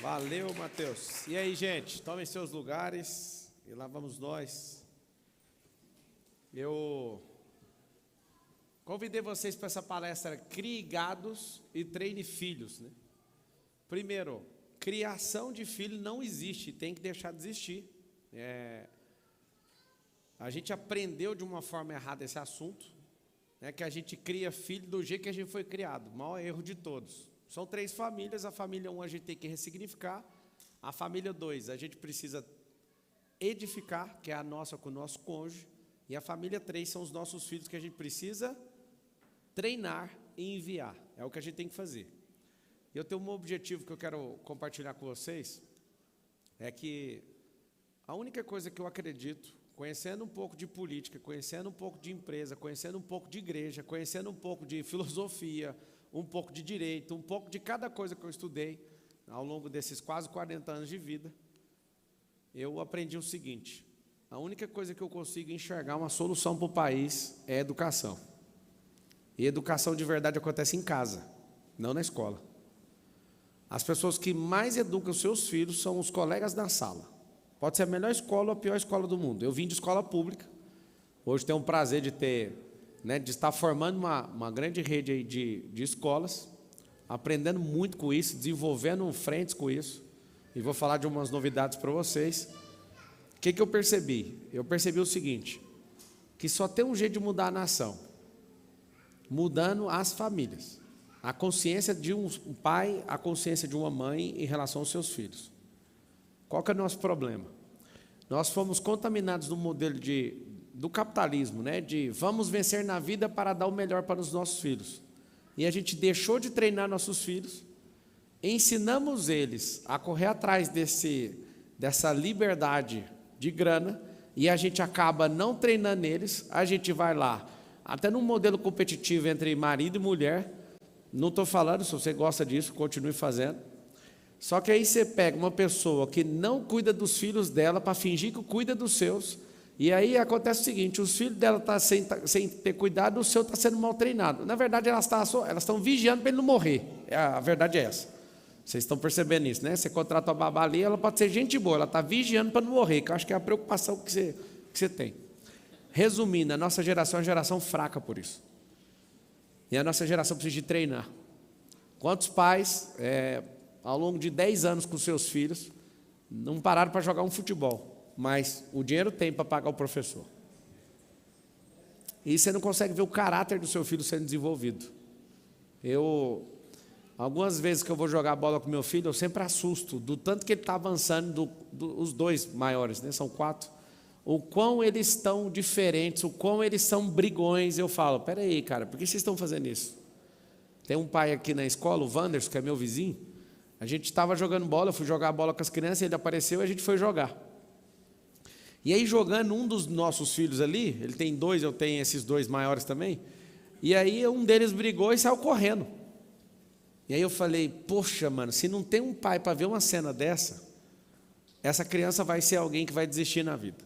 Valeu, Mateus. E aí, gente, tomem seus lugares e lá vamos nós. Eu convidei vocês para essa palestra Crie Gados e Treine Filhos, né? Primeiro, criação de filho não existe, tem que deixar de existir. A gente aprendeu de uma forma errada esse assunto, né, que a gente cria filho do jeito que a gente foi criado, o maior erro de todos. São 3 famílias, a família 1 a gente tem que ressignificar, a família 2 a gente precisa edificar, que é a nossa com o nosso cônjuge, e a família 3 são os nossos filhos que a gente precisa treinar e enviar, é o que a gente tem que fazer. Eu tenho um objetivo que eu quero compartilhar com vocês, é que a única coisa que eu acredito, conhecendo um pouco de política, conhecendo um pouco de empresa, conhecendo um pouco de igreja, conhecendo um pouco de filosofia, um pouco de direito, um pouco de cada coisa que eu estudei ao longo desses quase 40 anos de vida, eu aprendi o seguinte: a única coisa que eu consigo enxergar uma solução para o país é educação. E educação de verdade acontece em casa, não na escola. As pessoas que mais educam os seus filhos são os colegas da sala. Pode ser a melhor escola ou a pior escola do mundo. Eu vim de escola pública, hoje tenho o prazer de de estar formando uma grande rede aí de escolas, aprendendo muito com isso, desenvolvendo frentes com isso, e vou falar de umas novidades para vocês. O que eu percebi? Eu percebi o seguinte, que só tem um jeito de mudar a nação, mudando as famílias, a consciência de um pai, a consciência de uma mãe em relação aos seus filhos. Qual que é o nosso problema? Nós fomos contaminados no modelo do capitalismo, né? De vamos vencer na vida para dar o melhor para os nossos filhos. E a gente deixou de treinar nossos filhos, ensinamos eles a correr atrás dessa liberdade de grana, e a gente acaba não treinando eles, a gente vai lá, até num modelo competitivo entre marido e mulher, não estou falando, se você gosta disso, continue fazendo. Só que aí você pega uma pessoa que não cuida dos filhos dela para fingir que cuida dos seus, e aí acontece o seguinte: os filhos dela estão sem ter cuidado, o seu está sendo mal treinado. Na verdade, elas estão vigiando para ele não morrer. A verdade é essa. Vocês estão percebendo isso, né? Você contrata uma babá ali, ela pode ser gente boa, ela está vigiando para não morrer, que eu acho que é a preocupação que você tem. Resumindo, a nossa geração é uma geração fraca por isso. E a nossa geração precisa de treinar. Quantos pais, ao longo de 10 anos com seus filhos, não pararam para jogar um futebol, mas o dinheiro tem para pagar o professor? E você não consegue ver o caráter do seu filho sendo desenvolvido. Algumas vezes que eu vou jogar bola com meu filho, eu sempre assusto do tanto que ele está avançando, os 2 maiores, né? São 4, o quão eles estão diferentes, o quão eles são brigões. Eu falo, peraí, cara, por que vocês estão fazendo isso? Tem um pai aqui na escola, o Wanderson, que é meu vizinho, a gente estava jogando bola, eu fui jogar bola com as crianças, ele apareceu e a gente foi jogar. E aí jogando, um dos nossos filhos ali, ele tem 2, eu tenho esses 2 maiores também, e aí um deles brigou e saiu correndo. E aí eu falei, poxa, mano, se não tem um pai para ver uma cena dessa, essa criança vai ser alguém que vai desistir na vida.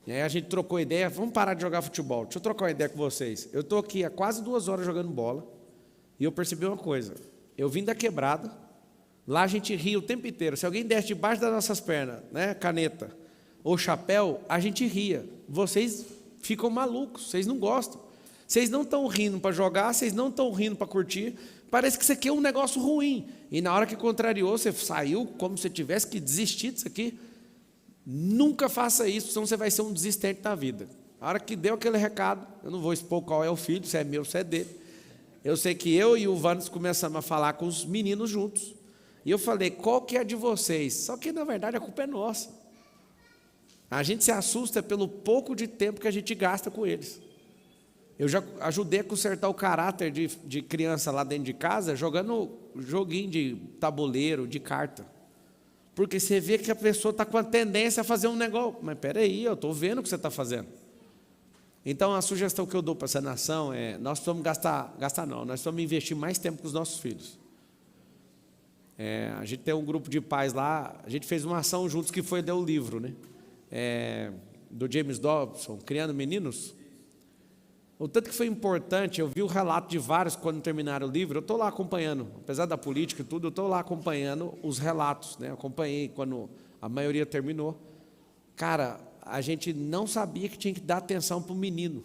E aí a gente trocou ideia, vamos parar de jogar futebol, deixa eu trocar uma ideia com vocês. Eu estou aqui há quase 2 horas jogando bola, e eu percebi uma coisa: eu vim da quebrada, lá a gente ria o tempo inteiro, se alguém desce debaixo das nossas pernas, né, caneta ou chapéu, a gente ria. Vocês ficam malucos, vocês não gostam, vocês não estão rindo para jogar, vocês não estão rindo para curtir, parece que isso aqui é um negócio ruim, e na hora que contrariou, você saiu como se tivesse que desistir disso aqui. Nunca faça isso, senão você vai ser um desistente da vida. A hora que deu aquele recado, eu não vou expor qual é o filho, se é meu, se é dele, eu sei que eu e o Vannes começamos a falar com os meninos juntos, e eu falei, qual que é a de vocês? Só que na verdade a culpa é nossa. A gente se assusta pelo pouco de tempo que a gente gasta com eles. Eu já ajudei a consertar o caráter de criança lá dentro de casa, jogando joguinho de tabuleiro, de carta. Porque você vê que a pessoa está com a tendência a fazer um negócio. Mas espera aí, eu estou vendo o que você está fazendo. Então a sugestão que eu dou para essa nação é, nós precisamos nós precisamos investir mais tempo com os nossos filhos. A gente tem um grupo de pais lá, a gente fez uma ação juntos que foi ler o livro, né? Do James Dobson, Criando Meninos. O tanto que foi importante, eu vi o relato de vários quando terminaram o livro, eu estou lá acompanhando, apesar da política e tudo, eu estou lá acompanhando os relatos, né? Eu acompanhei quando a maioria terminou. Cara, a gente não sabia que tinha que dar atenção para o menino.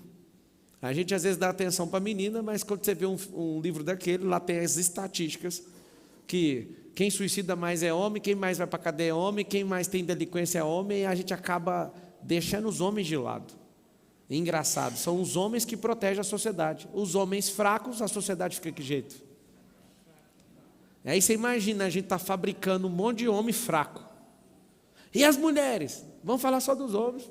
A gente às vezes dá atenção para a menina, mas quando você vê um livro daquele, lá tem as estatísticas, que quem suicida mais é homem, quem mais vai para a cadeia é homem, quem mais tem delinquência é homem, e a gente acaba deixando os homens de lado. Engraçado, são os homens que protegem a sociedade. Os homens fracos, a sociedade fica de que jeito? Aí você imagina, a gente está fabricando um monte de homem fraco. E as mulheres? Vamos falar só dos homens.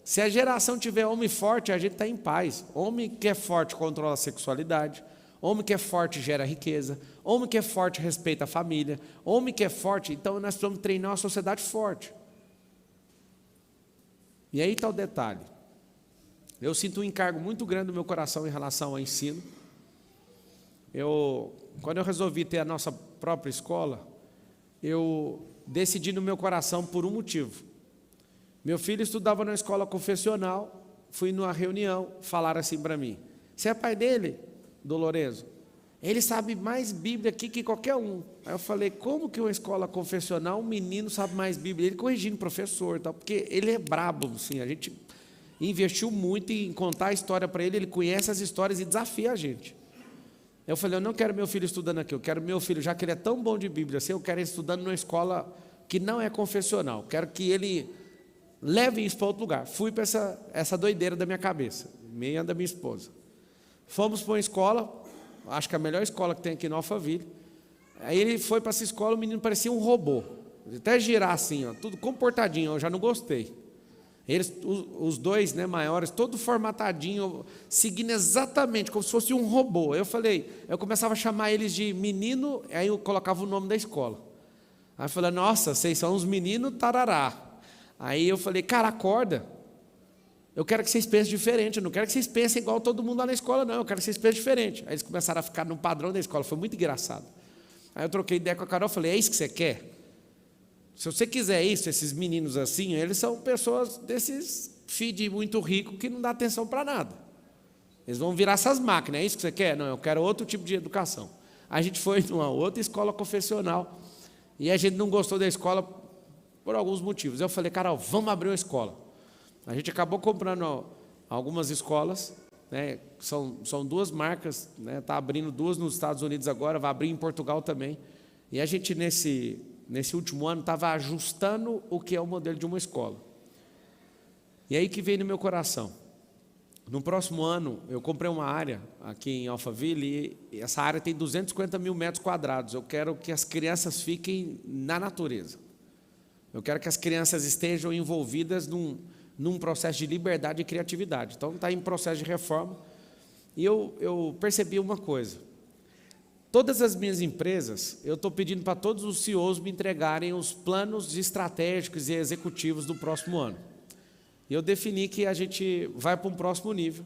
Se a geração tiver homem forte, a gente está em paz. Homem que é forte controla a sexualidade. Homem que é forte gera riqueza. Homem que é forte respeita a família. Homem que é forte, então nós precisamos treinar uma sociedade forte. E aí está o detalhe. Eu sinto um encargo muito grande no meu coração em relação ao ensino. Quando eu resolvi ter a nossa própria escola, eu decidi no meu coração por um motivo. Meu filho estudava na escola confessional, fui numa reunião, falaram assim para mim: você é pai dele, Dolorenzo? Ele sabe mais Bíblia aqui que qualquer um. Aí eu falei: como que uma escola confessional, um menino sabe mais Bíblia? Ele corrigindo o professor, tal, porque ele é brabo, assim, a gente investiu muito em contar a história para ele, ele conhece as histórias e desafia a gente. Eu falei: eu não quero meu filho estudando aqui, eu quero meu filho, já que ele é tão bom de Bíblia assim, eu quero ele estudando numa escola que não é confessional, quero que ele leve isso para outro lugar. Fui para essa doideira da minha cabeça, meia da minha esposa. Fomos para uma escola, acho que a melhor escola que tem aqui no Alphaville. Aí ele foi para essa escola, o menino parecia um robô, até girar assim, ó, tudo comportadinho, eu já não gostei. Eles, os dois, né, maiores, todo formatadinho, seguindo exatamente, como se fosse um robô. Eu começava a chamar eles de menino, aí eu colocava o nome da escola. Aí eu falei: nossa, vocês são uns meninos tarará. Aí eu falei: cara, acorda. Eu quero que vocês pensem diferente, eu não quero que vocês pensem igual todo mundo lá na escola, não. Eu quero que vocês pensem diferente. Aí eles começaram a ficar no padrão da escola, foi muito engraçado. Aí eu troquei ideia com a Carol, falei: é isso que você quer? Se você quiser isso, esses meninos assim, eles são pessoas desses feed muito rico que não dá atenção para nada. Eles vão virar essas máquinas, é isso que você quer? Não, eu quero outro tipo de educação. A gente foi numa outra escola confessional e a gente não gostou da escola por alguns motivos. Eu falei: Carol, vamos abrir uma escola. A gente acabou comprando algumas escolas, né? São duas marcas, né? Está abrindo duas nos Estados Unidos agora, vai abrir em Portugal também. E a gente, nesse último ano, estava ajustando o que é o modelo de uma escola. E aí que veio no meu coração. No próximo ano, eu comprei uma área aqui em Alphaville, e essa área tem 250 mil metros quadrados. Eu quero que as crianças fiquem na natureza. Eu quero que as crianças estejam envolvidas num processo de liberdade e criatividade. Então, está em processo de reforma. E eu percebi uma coisa. Todas as minhas empresas, eu estou pedindo para todos os CEOs me entregarem os planos estratégicos e executivos do próximo ano. E eu defini que a gente vai para um próximo nível.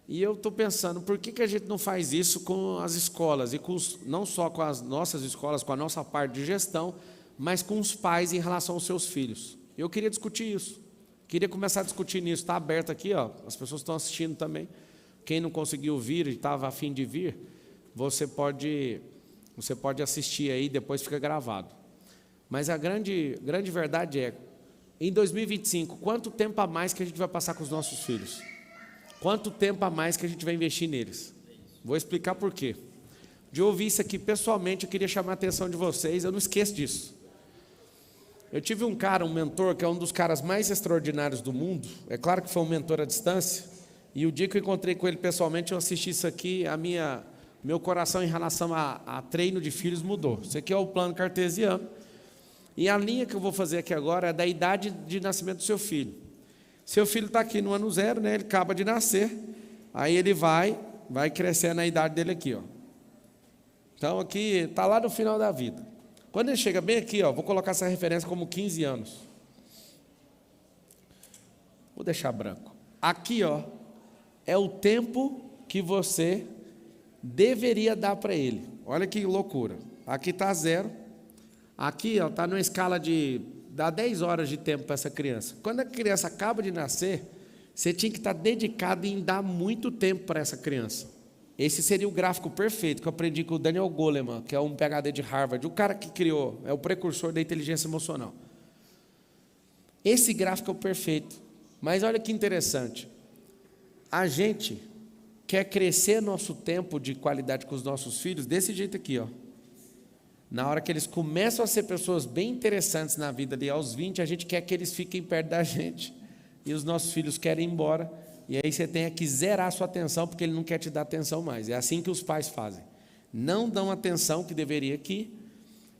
E eu estou pensando, por que a gente não faz isso com as escolas? E não só com as nossas escolas, com a nossa parte de gestão, mas com os pais em relação aos seus filhos. Eu queria discutir isso. Queria começar a discutir nisso. Está aberto aqui, ó, as pessoas estão assistindo também. Quem não conseguiu vir e estava a fim de vir, você pode assistir aí, depois fica gravado. Mas a grande verdade é, em 2025, quanto tempo a mais que a gente vai passar com os nossos filhos? Quanto tempo a mais que a gente vai investir neles? Vou explicar por quê. De ouvir isso aqui pessoalmente, eu queria chamar a atenção de vocês, eu não esqueço disso. Eu tive um mentor, que é um dos caras mais extraordinários do mundo. É claro que foi um mentor à distância. E o dia que eu encontrei com ele pessoalmente, eu assisti isso aqui, meu coração em relação a treino de filhos mudou. Isso aqui é o plano cartesiano. E a linha que eu vou fazer aqui agora é da idade de nascimento do seu filho. Seu filho está aqui no ano 0, né? Ele acaba de nascer. Aí ele vai crescendo na idade dele aqui, ó. Então aqui está lá no final da vida. Quando ele chega bem aqui, ó, vou colocar essa referência como 15 anos. Vou deixar branco. Aqui, ó, é o tempo que você deveria dar para ele. Olha que loucura. Aqui está 0. Aqui está numa escala de dá 10 horas de tempo para essa criança. Quando a criança acaba de nascer, você tinha que estar dedicado em dar muito tempo para essa criança. Esse seria o gráfico perfeito que eu aprendi com o Daniel Goleman, que é um PhD de Harvard, o cara que criou, é o precursor da inteligência emocional. Esse gráfico é o perfeito. Mas olha que interessante. A gente quer crescer nosso tempo de qualidade com os nossos filhos desse jeito aqui, ó. Na hora que eles começam a ser pessoas bem interessantes na vida ali, aos 20, a gente quer que eles fiquem perto da gente. E os nossos filhos querem ir embora. E aí você tem que zerar a sua atenção, porque ele não quer te dar atenção mais. É assim que os pais fazem. Não dão a atenção que deveria aqui.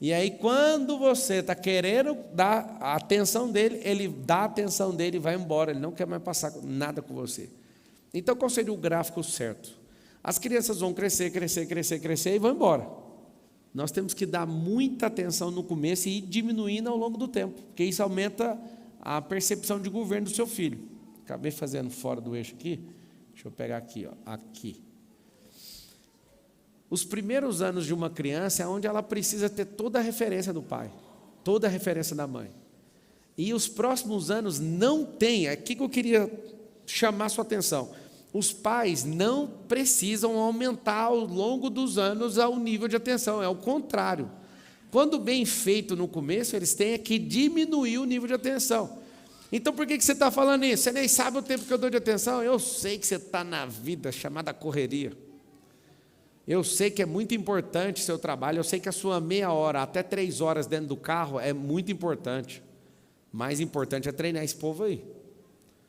E aí, quando você está querendo dar a atenção dele, ele dá a atenção dele e vai embora. Ele não quer mais passar nada com você. Então, qual seria o gráfico certo? As crianças vão crescer, crescer, crescer, crescer e vão embora. Nós temos que dar muita atenção no começo e ir diminuindo ao longo do tempo, porque isso aumenta a percepção de governo do seu filho. Acabei fazendo fora do eixo aqui. Deixa eu pegar aqui, ó, aqui. Os primeiros anos de uma criança é onde ela precisa ter toda a referência do pai, toda a referência da mãe. E os próximos anos não tem, é aqui que eu queria chamar a sua atenção. Os pais não precisam aumentar ao longo dos anos o nível de atenção, é o contrário. Quando bem feito no começo, eles têm que diminuir o nível de atenção. Então, por que você está falando isso? Você nem sabe o tempo que eu dou de atenção? Eu sei que você está na vida chamada correria. Eu sei que é muito importante o seu trabalho, eu sei que a sua meia hora, até 3 horas dentro do carro é muito importante. Mais importante é treinar esse povo aí.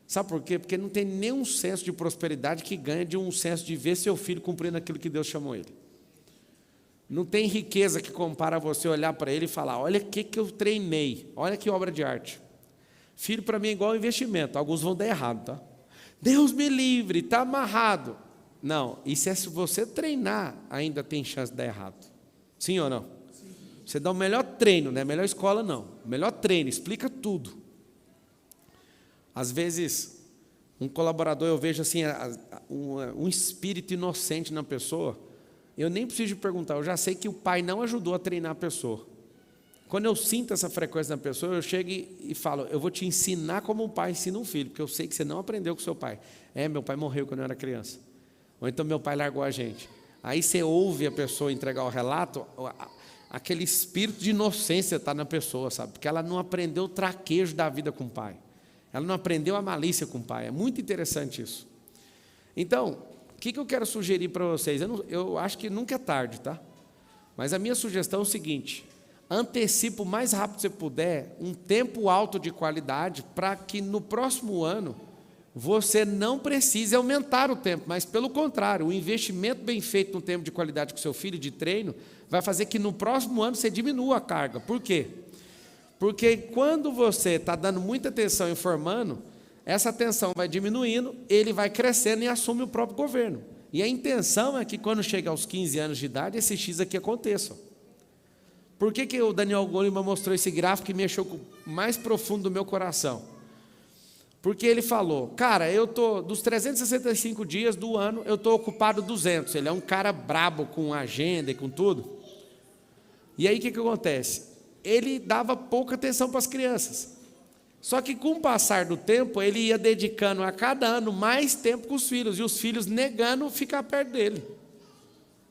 Sabe por quê? Porque não tem nenhum senso de prosperidade que ganha de um senso de ver seu filho cumprindo aquilo que Deus chamou ele. Não tem riqueza que compara você olhar para ele e falar, olha o que eu treinei, olha que obra de arte. Filho para mim é igual investimento, alguns vão dar errado, tá? Deus me livre, está amarrado. Não, isso é se você treinar, ainda tem chance de dar errado. Sim ou não? Sim. Você dá o melhor treino, não é a melhor escola não, o melhor treino, explica tudo. Às vezes, um colaborador, eu vejo assim, um espírito inocente na pessoa, eu nem preciso perguntar, eu já sei que o pai não ajudou a treinar a pessoa. Quando eu sinto essa frequência na pessoa, eu chego e falo, eu vou te ensinar como um pai ensina um filho, porque eu sei que você não aprendeu com seu pai. Meu pai morreu quando eu era criança. Ou então meu pai largou a gente. Aí você ouve a pessoa entregar o relato, aquele espírito de inocência está na pessoa, sabe? Porque ela não aprendeu o traquejo da vida com o pai. Ela não aprendeu a malícia com o pai. É muito interessante isso. Então, o que eu quero sugerir para vocês? Eu acho que nunca é tarde, tá? Mas a minha sugestão é o seguinte, antecipe o mais rápido que você puder um tempo alto de qualidade para que no próximo ano você não precise aumentar o tempo, mas pelo contrário, o investimento bem feito no tempo de qualidade com seu filho, de treino, vai fazer que no próximo ano você diminua a carga. Por quê? Porque quando você está dando muita atenção e formando, essa atenção vai diminuindo, ele vai crescendo e assume o próprio governo. E a intenção é que quando chega aos 15 anos de idade, esse X aqui aconteça. Por que o Daniel Goleman mostrou esse gráfico que mexeu com o mais profundo do meu coração? Porque ele falou, cara, eu estou, dos 365 dias do ano, eu estou ocupado 200. Ele é um cara brabo com agenda e com tudo. E aí o que acontece? Ele dava pouca atenção para as crianças. Só que com o passar do tempo, ele ia dedicando a cada ano mais tempo com os filhos, e os filhos negando ficar perto dele.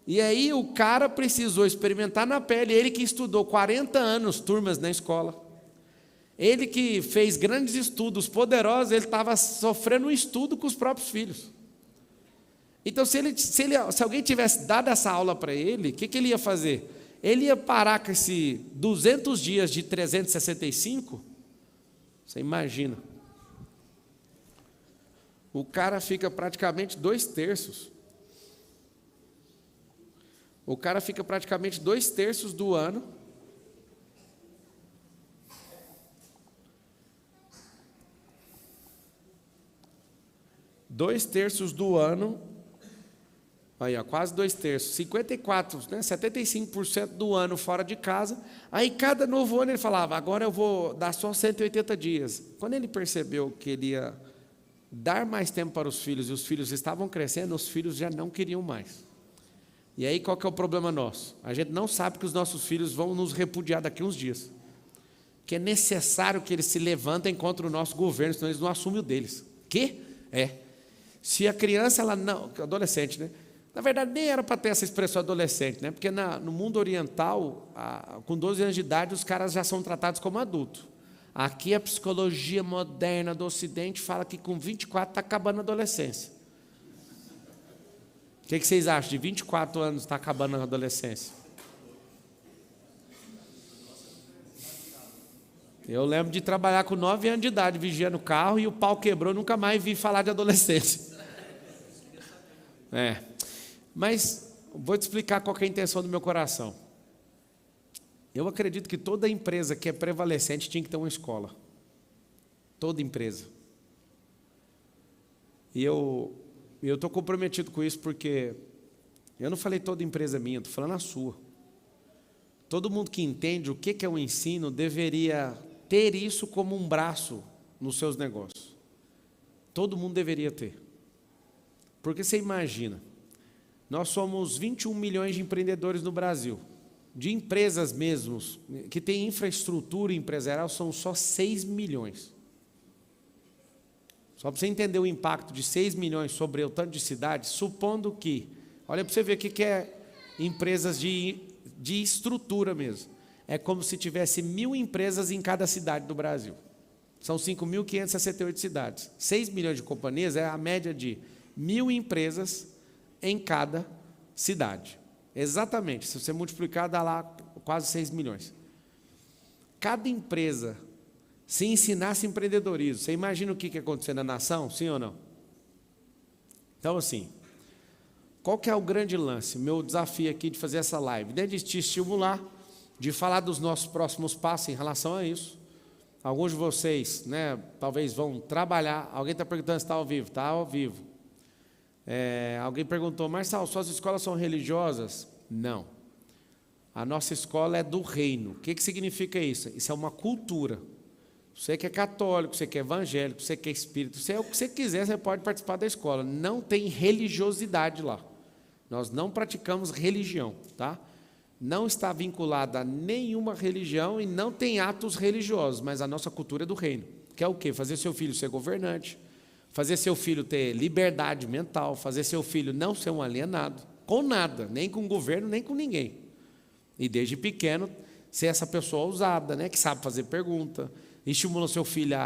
E aí o cara precisou experimentar na pele, ele que estudou 40 anos, turmas na escola, ele que fez grandes estudos poderosos, ele estava sofrendo um estudo com os próprios filhos. Então se alguém tivesse dado essa aula para ele, o que ele ia fazer? Ele ia parar com esse 200 dias de 365, você imagina. O cara fica praticamente 2/3. O cara fica praticamente 2/3 do ano. Dois terços do ano, aí, ó, quase 2/3, 54, né, 75% do ano fora de casa. Aí cada novo ano ele falava, agora eu vou dar só 180 dias. Quando ele percebeu que ele ia dar mais tempo para os filhos, e os filhos estavam crescendo, os filhos já não queriam mais. E aí qual que é o problema nosso? A gente não sabe que os nossos filhos vão nos repudiar daqui a uns dias. Que é necessário que eles se levantem contra o nosso governo, senão eles não assumem o deles. Quê? Se a criança, ela não... Adolescente, né? Na verdade, nem era para ter essa expressão adolescente, né? Porque no mundo oriental, com 12 anos de idade, os caras já são tratados como adultos. Aqui a psicologia moderna do Ocidente fala que com 24 está acabando a adolescência. O que vocês acham? De 24 anos está acabando a adolescência? Eu lembro de trabalhar com 9 anos de idade, vigiando o carro, e o pau quebrou, nunca mais vi falar de adolescência. Mas vou te explicar qual que é a intenção do meu coração. Eu acredito que toda empresa que é prevalecente tinha que ter uma escola. Toda empresa. E eu estou comprometido com isso porque eu não falei toda empresa minha, estou falando a sua. Todo mundo que entende o que é o ensino deveria ter isso como um braço nos seus negócios. Todo mundo deveria ter. Porque você imagina, nós somos 21 milhões de empreendedores no Brasil. De empresas mesmo, que têm infraestrutura empresarial, são só 6 milhões. Só para você entender o impacto de 6 milhões sobre o tanto de cidades, supondo que, olha para você ver o que é empresas de estrutura mesmo. É como se tivesse 1.000 empresas em cada cidade do Brasil. São 5.568 cidades. 6 milhões de companhias é a média de 1.000 empresas em cada cidade. Exatamente, se você multiplicar, dá lá quase 6 milhões. Cada empresa, se ensinasse empreendedorismo, você imagina o que ia acontecer na nação, sim ou não? Então, assim, qual que é o grande lance? Meu desafio aqui de fazer essa live, de te estimular, de falar dos nossos próximos passos em relação a isso. Alguns de vocês, né, talvez vão trabalhar. Alguém está perguntando se está ao vivo. Está ao vivo. Alguém perguntou, Marçal, suas escolas são religiosas? Não. A nossa escola é do reino. O que significa isso? Isso é uma cultura. Você que é católico, você que é evangélico, você que é espírita, você é o que você quiser, você pode participar da escola. Não tem religiosidade lá. Nós não praticamos religião, tá? Não está vinculada a nenhuma religião e não tem atos religiosos, mas a nossa cultura é do reino. Que é o quê? Fazer seu filho ser governante, fazer seu filho ter liberdade mental, fazer seu filho não ser um alienado, com nada, nem com o governo, nem com ninguém. E desde pequeno, ser essa pessoa ousada, né, que sabe fazer pergunta, estimula seu filho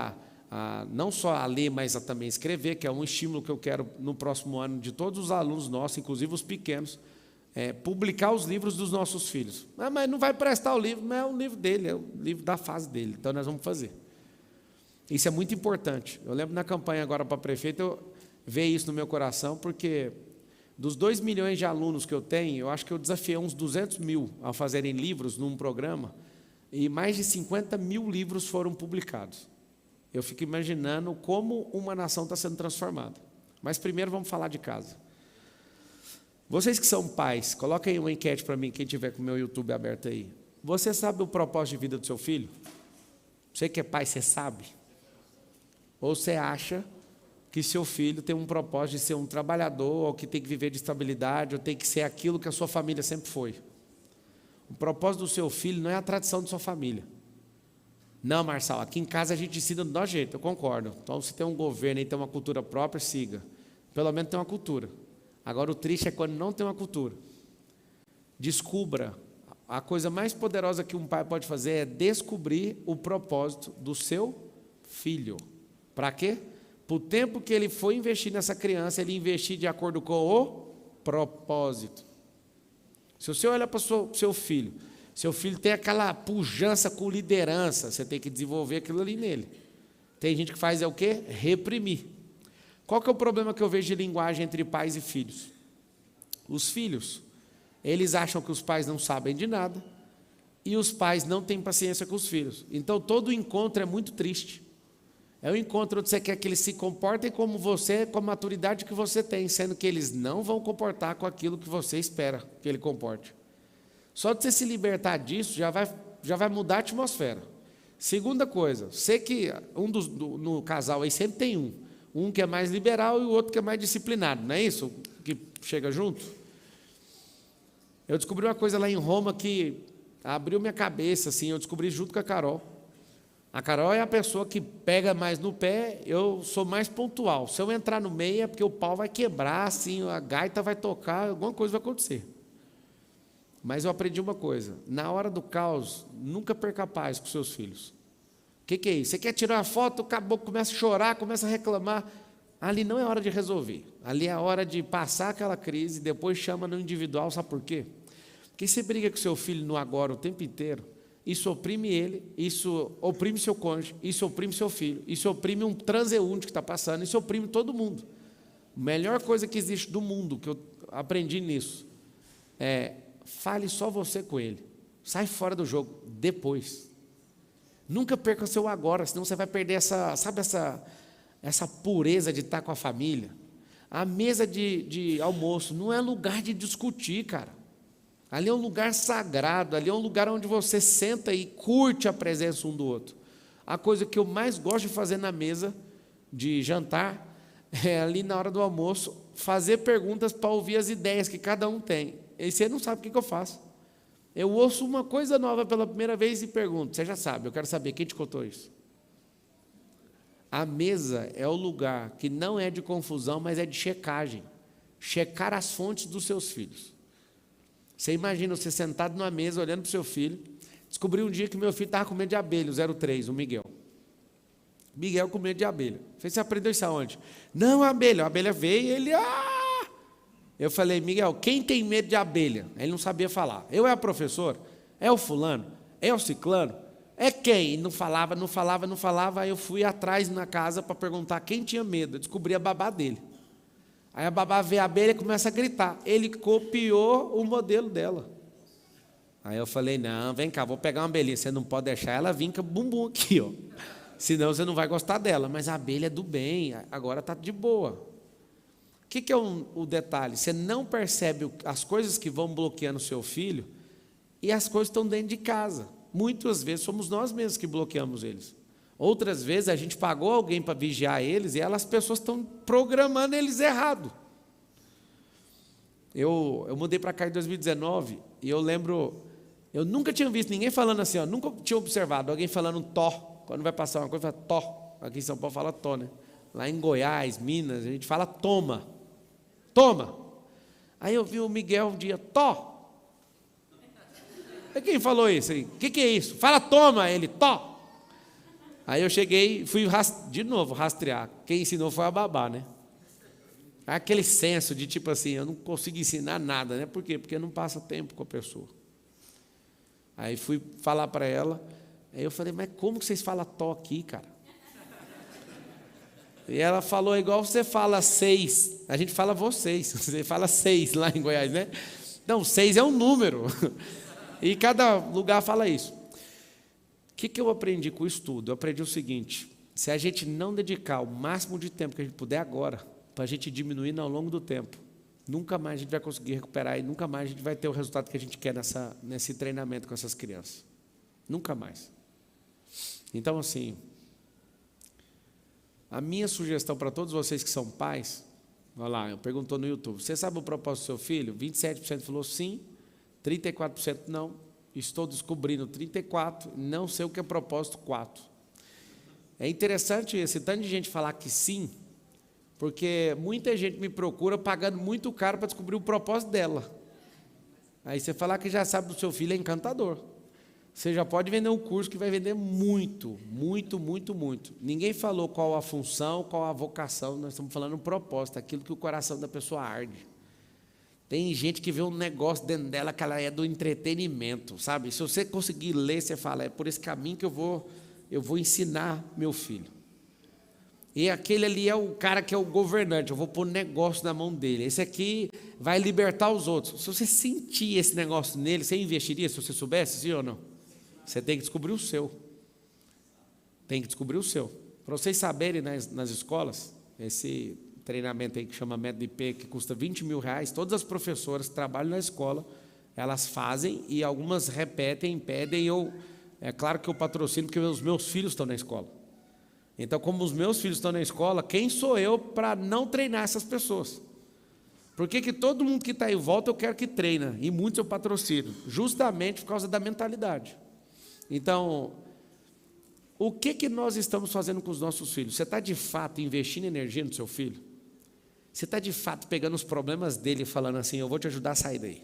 não só a ler, mas a também escrever, que é um estímulo que eu quero no próximo ano de todos os alunos nossos, inclusive os pequenos, publicar os livros dos nossos filhos. Mas não vai prestar o livro, mas é o livro dele, é o livro da fase dele, então nós vamos fazer. Isso é muito importante. Eu lembro na campanha agora para prefeito, eu vejo isso no meu coração, porque dos 2 milhões de alunos que eu tenho, eu acho que eu desafiei uns 200 mil a fazerem livros num programa, e mais de 50 mil livros foram publicados. Eu fico imaginando como uma nação está sendo transformada. Mas primeiro vamos falar de casa. Vocês que são pais, coloquem aí uma enquete para mim, quem tiver com o meu YouTube aberto aí. Você sabe o propósito de vida do seu filho? Você que é pai, você sabe? Ou você acha que seu filho tem um propósito de ser um trabalhador, ou que tem que viver de estabilidade, ou tem que ser aquilo que a sua família sempre foi? O propósito do seu filho não é a tradição de sua família. Não, Marçal, aqui em casa a gente ensina do nosso jeito, eu concordo. Então, se tem um governo e tem uma cultura própria, siga. Pelo menos tem uma cultura. Agora, o triste é quando não tem uma cultura. Descubra. A coisa mais poderosa que um pai pode fazer é descobrir o propósito do seu filho. Para quê? Para o tempo que ele foi investir nessa criança, ele investir de acordo com o propósito. Se você olha para o seu filho tem aquela pujança com liderança, você tem que desenvolver aquilo ali nele. Tem gente que faz o quê? Reprimir. Qual que é o problema que eu vejo de linguagem entre pais e filhos? Os filhos, eles acham que os pais não sabem de nada, e os pais não têm paciência com os filhos. Então, todo encontro é muito triste. É um encontro onde você quer que eles se comportem como você, com a maturidade que você tem, sendo que eles não vão comportar com aquilo que você espera que ele comporte. Só de você se libertar disso, já vai mudar a atmosfera. Segunda coisa, sei que no casal aí sempre tem um que é mais liberal e o outro que é mais disciplinado, não é isso? Que chega junto. Eu descobri uma coisa lá em Roma que abriu minha cabeça, assim, eu descobri junto com a Carol. A Carol é a pessoa que pega mais no pé, eu sou mais pontual. Se eu entrar no meio é porque o pau vai quebrar, assim, a gaita vai tocar, alguma coisa vai acontecer. Mas eu aprendi uma coisa, na hora do caos, nunca perca a paz com seus filhos. O que é isso? Você quer tirar uma foto, o caboclo começa a chorar, começa a reclamar. Ali não é hora de resolver, ali é a hora de passar aquela crise, depois chama no individual, sabe por quê? Porque você briga com seu filho no agora o tempo inteiro, isso oprime ele, isso oprime seu cônjuge, isso oprime seu filho, isso oprime um transeunte que está passando, isso oprime todo mundo. A melhor coisa que existe do mundo, que eu aprendi nisso, é fale só você com ele, sai fora do jogo, depois. Nunca perca o seu agora, senão você vai perder essa pureza de estar com a família. A mesa de almoço não é lugar de discutir, cara. Ali é um lugar sagrado, ali é um lugar onde você senta e curte a presença um do outro. A coisa que eu mais gosto de fazer na mesa de jantar é ali na hora do almoço, fazer perguntas para ouvir as ideias que cada um tem. E você não sabe o que eu faço. Eu ouço uma coisa nova pela primeira vez e pergunto, você já sabe, eu quero saber, quem te contou isso? A mesa é o lugar que não é de confusão, mas é de checagem. Checar as fontes dos seus filhos. Você imagina você sentado numa mesa, olhando para o seu filho, descobri um dia que meu filho estava com medo de abelha, o 03, o Miguel. Miguel com medo de abelha. Eu falei, você aprendeu isso aonde? Não, a abelha veio e ele... Eu falei, Miguel, quem tem medo de abelha? Ele não sabia falar. Eu é o professor? É o fulano? É o ciclano? É quem? E não falava. Aí eu fui atrás na casa para perguntar quem tinha medo. Eu descobri a babá dele. Aí a babá vê a abelha e começa a gritar. Ele copiou o modelo dela. Aí eu falei, não, vem cá, vou pegar uma abelhinha. Você não pode deixar ela vir com o bumbum aqui, ó. Senão você não vai gostar dela. Mas a abelha é do bem, agora está de boa. O que é o detalhe? Você não percebe as coisas que vão bloqueando o seu filho e as coisas estão dentro de casa. Muitas vezes somos nós mesmos que bloqueamos eles. Outras vezes a gente pagou alguém para vigiar eles e as pessoas estão programando eles errado. Eu mudei para cá em 2019 e eu lembro, eu nunca tinha visto ninguém falando assim, nunca tinha observado alguém falando tó, quando vai passar uma coisa, fala tó. Aqui em São Paulo fala tó, né? Lá em Goiás, Minas, a gente fala toma. Toma. Aí eu vi o Miguel um dia, tó. Quem falou isso aí? O que é isso? Fala toma, ele, tó. Aí eu cheguei, fui de novo rastrear. Quem ensinou foi a babá, né? Aquele senso de tipo assim, eu não consigo ensinar nada, né? Por quê? Porque não passa tempo com a pessoa. Aí fui falar para ela, aí eu falei, mas como que vocês falam tó aqui, cara? E ela falou igual você fala 6. A gente fala vocês. Você fala 6 lá em Goiás, né? Não, 6 é um número. E cada lugar fala isso. O que eu aprendi com o estudo? Eu aprendi o seguinte, se a gente não dedicar o máximo de tempo que a gente puder agora, para a gente diminuir ao longo do tempo, nunca mais a gente vai conseguir recuperar e nunca mais a gente vai ter o resultado que a gente quer nesse treinamento com essas crianças. Nunca mais. Então, assim... A minha sugestão para todos vocês que são pais, olha lá, perguntou no YouTube, você sabe o propósito do seu filho? 27% falou sim, 34% não, estou descobrindo 34%, não sei o que é propósito 4%. É interessante esse tanto de gente falar que sim, porque muita gente me procura pagando muito caro para descobrir o propósito dela. Aí você falar que já sabe do seu filho é encantador. Você já pode vender um curso que vai vender muito, muito, muito, muito. Ninguém falou qual a função, qual a vocação, nós estamos falando um propósito, aquilo que o coração da pessoa arde. Tem gente que vê um negócio dentro dela que ela é do entretenimento, sabe? Se você conseguir ler, você fala, é por esse caminho que eu vou ensinar meu filho. E aquele ali é o cara que é o governante, eu vou pôr negócio na mão dele. Esse aqui vai libertar os outros. Se você sentir esse negócio nele, você investiria se você soubesse, sim ou não? Você tem que descobrir o seu. Tem que descobrir o seu. Para vocês saberem nas escolas, esse treinamento aí que chama Método IP, que custa R$20.000, todas as professoras que trabalham na escola, elas fazem e algumas repetem, pedem. É claro que eu patrocino porque os meus filhos estão na escola. Então, como os meus filhos estão na escola, quem sou eu para não treinar essas pessoas? Por que todo mundo que está em volta eu quero que treina? E muitos eu patrocino, justamente por causa da mentalidade. Então, O que nós estamos fazendo com os nossos filhos? Você está de fato investindo energia no seu filho? Você está de fato pegando os problemas dele e falando assim, eu vou te ajudar a sair daí?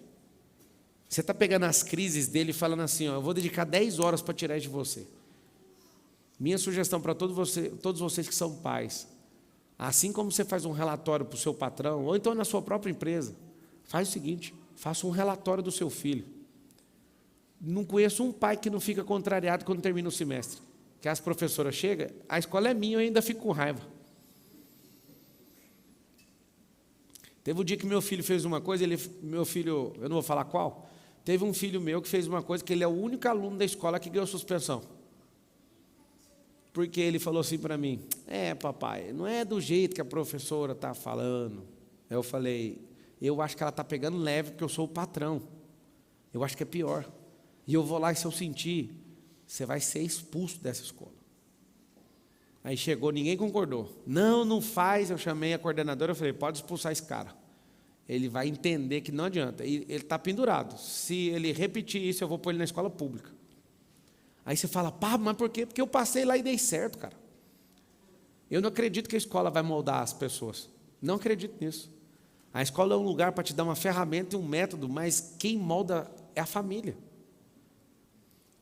Você está pegando as crises dele e falando assim, eu vou dedicar 10 horas para tirar isso de você? Minha sugestão para todos vocês que são pais, assim como você faz um relatório para o seu patrão, ou então na sua própria empresa, faz o seguinte, faça um relatório do seu filho. Não conheço um pai que não fica contrariado quando termina o semestre. Que as professoras chegam, a escola é minha, eu ainda fico com raiva. Teve um dia que meu filho fez uma coisa, meu filho, eu não vou falar qual, teve um filho meu que fez uma coisa que ele é o único aluno da escola que ganhou suspensão. Porque ele falou assim para mim, papai, não é do jeito que a professora está falando. Eu falei, eu acho que ela está pegando leve porque eu sou o patrão. Eu acho que é pior. E eu vou lá e se eu sentir, você vai ser expulso dessa escola. Aí chegou, ninguém concordou. Não faz. Eu chamei a coordenadora, eu falei, pode expulsar esse cara. Ele vai entender que não adianta. Ele está pendurado. Se ele repetir isso, eu vou pôr ele na escola pública. Aí você fala, mas por quê? Porque eu passei lá e dei certo, cara. Eu não acredito que a escola vai moldar as pessoas. Não acredito nisso. A escola é um lugar para te dar uma ferramenta e um método, mas quem molda é a família.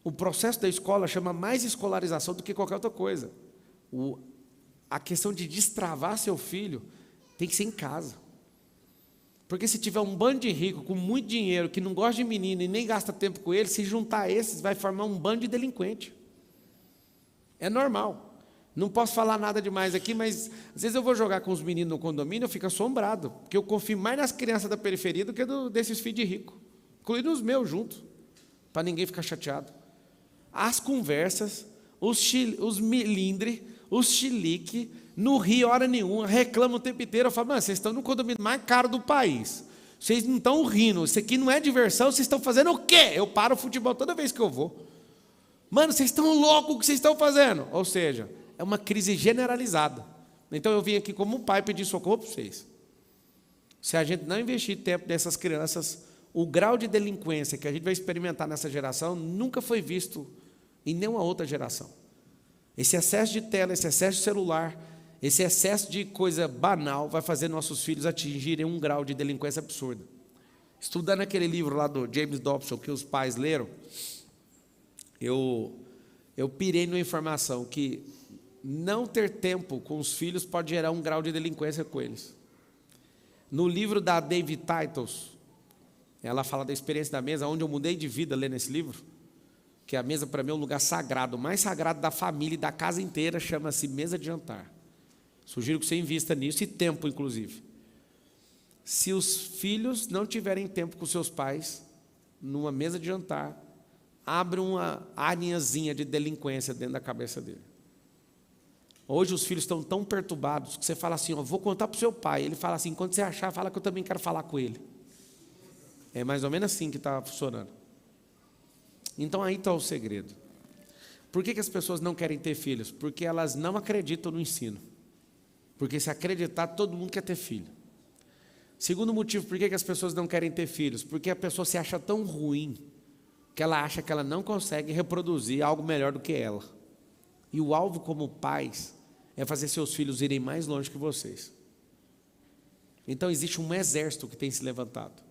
O processo da escola chama mais escolarização do que qualquer outra coisa. A questão de destravar seu filho tem que ser em casa. Porque se tiver um bando de rico com muito dinheiro, que não gosta de menino e nem gasta tempo com ele, se juntar esses, vai formar um bando de delinquente. É normal. Não posso falar nada demais aqui, mas às vezes eu vou jogar com os meninos no condomínio, eu fico assombrado, porque eu confio mais nas crianças da periferia do que desses filhos de rico, incluindo os meus juntos, para ninguém ficar chateado. As conversas, os milindres, os chilique, não ri hora nenhuma, reclamam o tempo inteiro. Eu falo, mano, vocês estão no condomínio mais caro do país. Vocês não estão rindo, isso aqui não é diversão, vocês estão fazendo o quê? Eu paro o futebol toda vez que eu vou. Mano, vocês estão loucos, o que vocês estão fazendo? Ou seja, é uma crise generalizada. Então eu vim aqui como pai pedir socorro para vocês. Se a gente não investir tempo nessas crianças, o grau de delinquência que a gente vai experimentar nessa geração nunca foi visto em nenhuma outra geração. Esse excesso de tela, esse excesso de celular, esse excesso de coisa banal vai fazer nossos filhos atingirem um grau de delinquência absurda. Estudando aquele livro lá do James Dobson que os pais leram, eu pirei numa informação que não ter tempo com os filhos pode gerar um grau de delinquência com eles. No livro da David Titles, ela fala da experiência da mesa, onde eu mudei de vida lendo esse livro, que a mesa para mim é um lugar sagrado, o mais sagrado da família e da casa inteira, chama-se mesa de jantar. Sugiro que você invista nisso, e tempo inclusive. Se os filhos não tiverem tempo com seus pais, numa mesa de jantar, abre uma arinhazinha de delinquência dentro da cabeça dele. Hoje os filhos estão tão perturbados, que você fala assim, vou contar para o seu pai. Ele fala assim, quando você achar, fala que eu também quero falar com ele. É mais ou menos assim que está funcionando. Então aí está o segredo. Por que as pessoas não querem ter filhos? Porque elas não acreditam no ensino. Porque se acreditar, todo mundo quer ter filho. Segundo motivo, por que as pessoas não querem ter filhos? Porque a pessoa se acha tão ruim, que ela acha que ela não consegue reproduzir algo melhor do que ela. E o alvo como pais é fazer seus filhos irem mais longe que vocês. Então existe um exército que tem se levantado.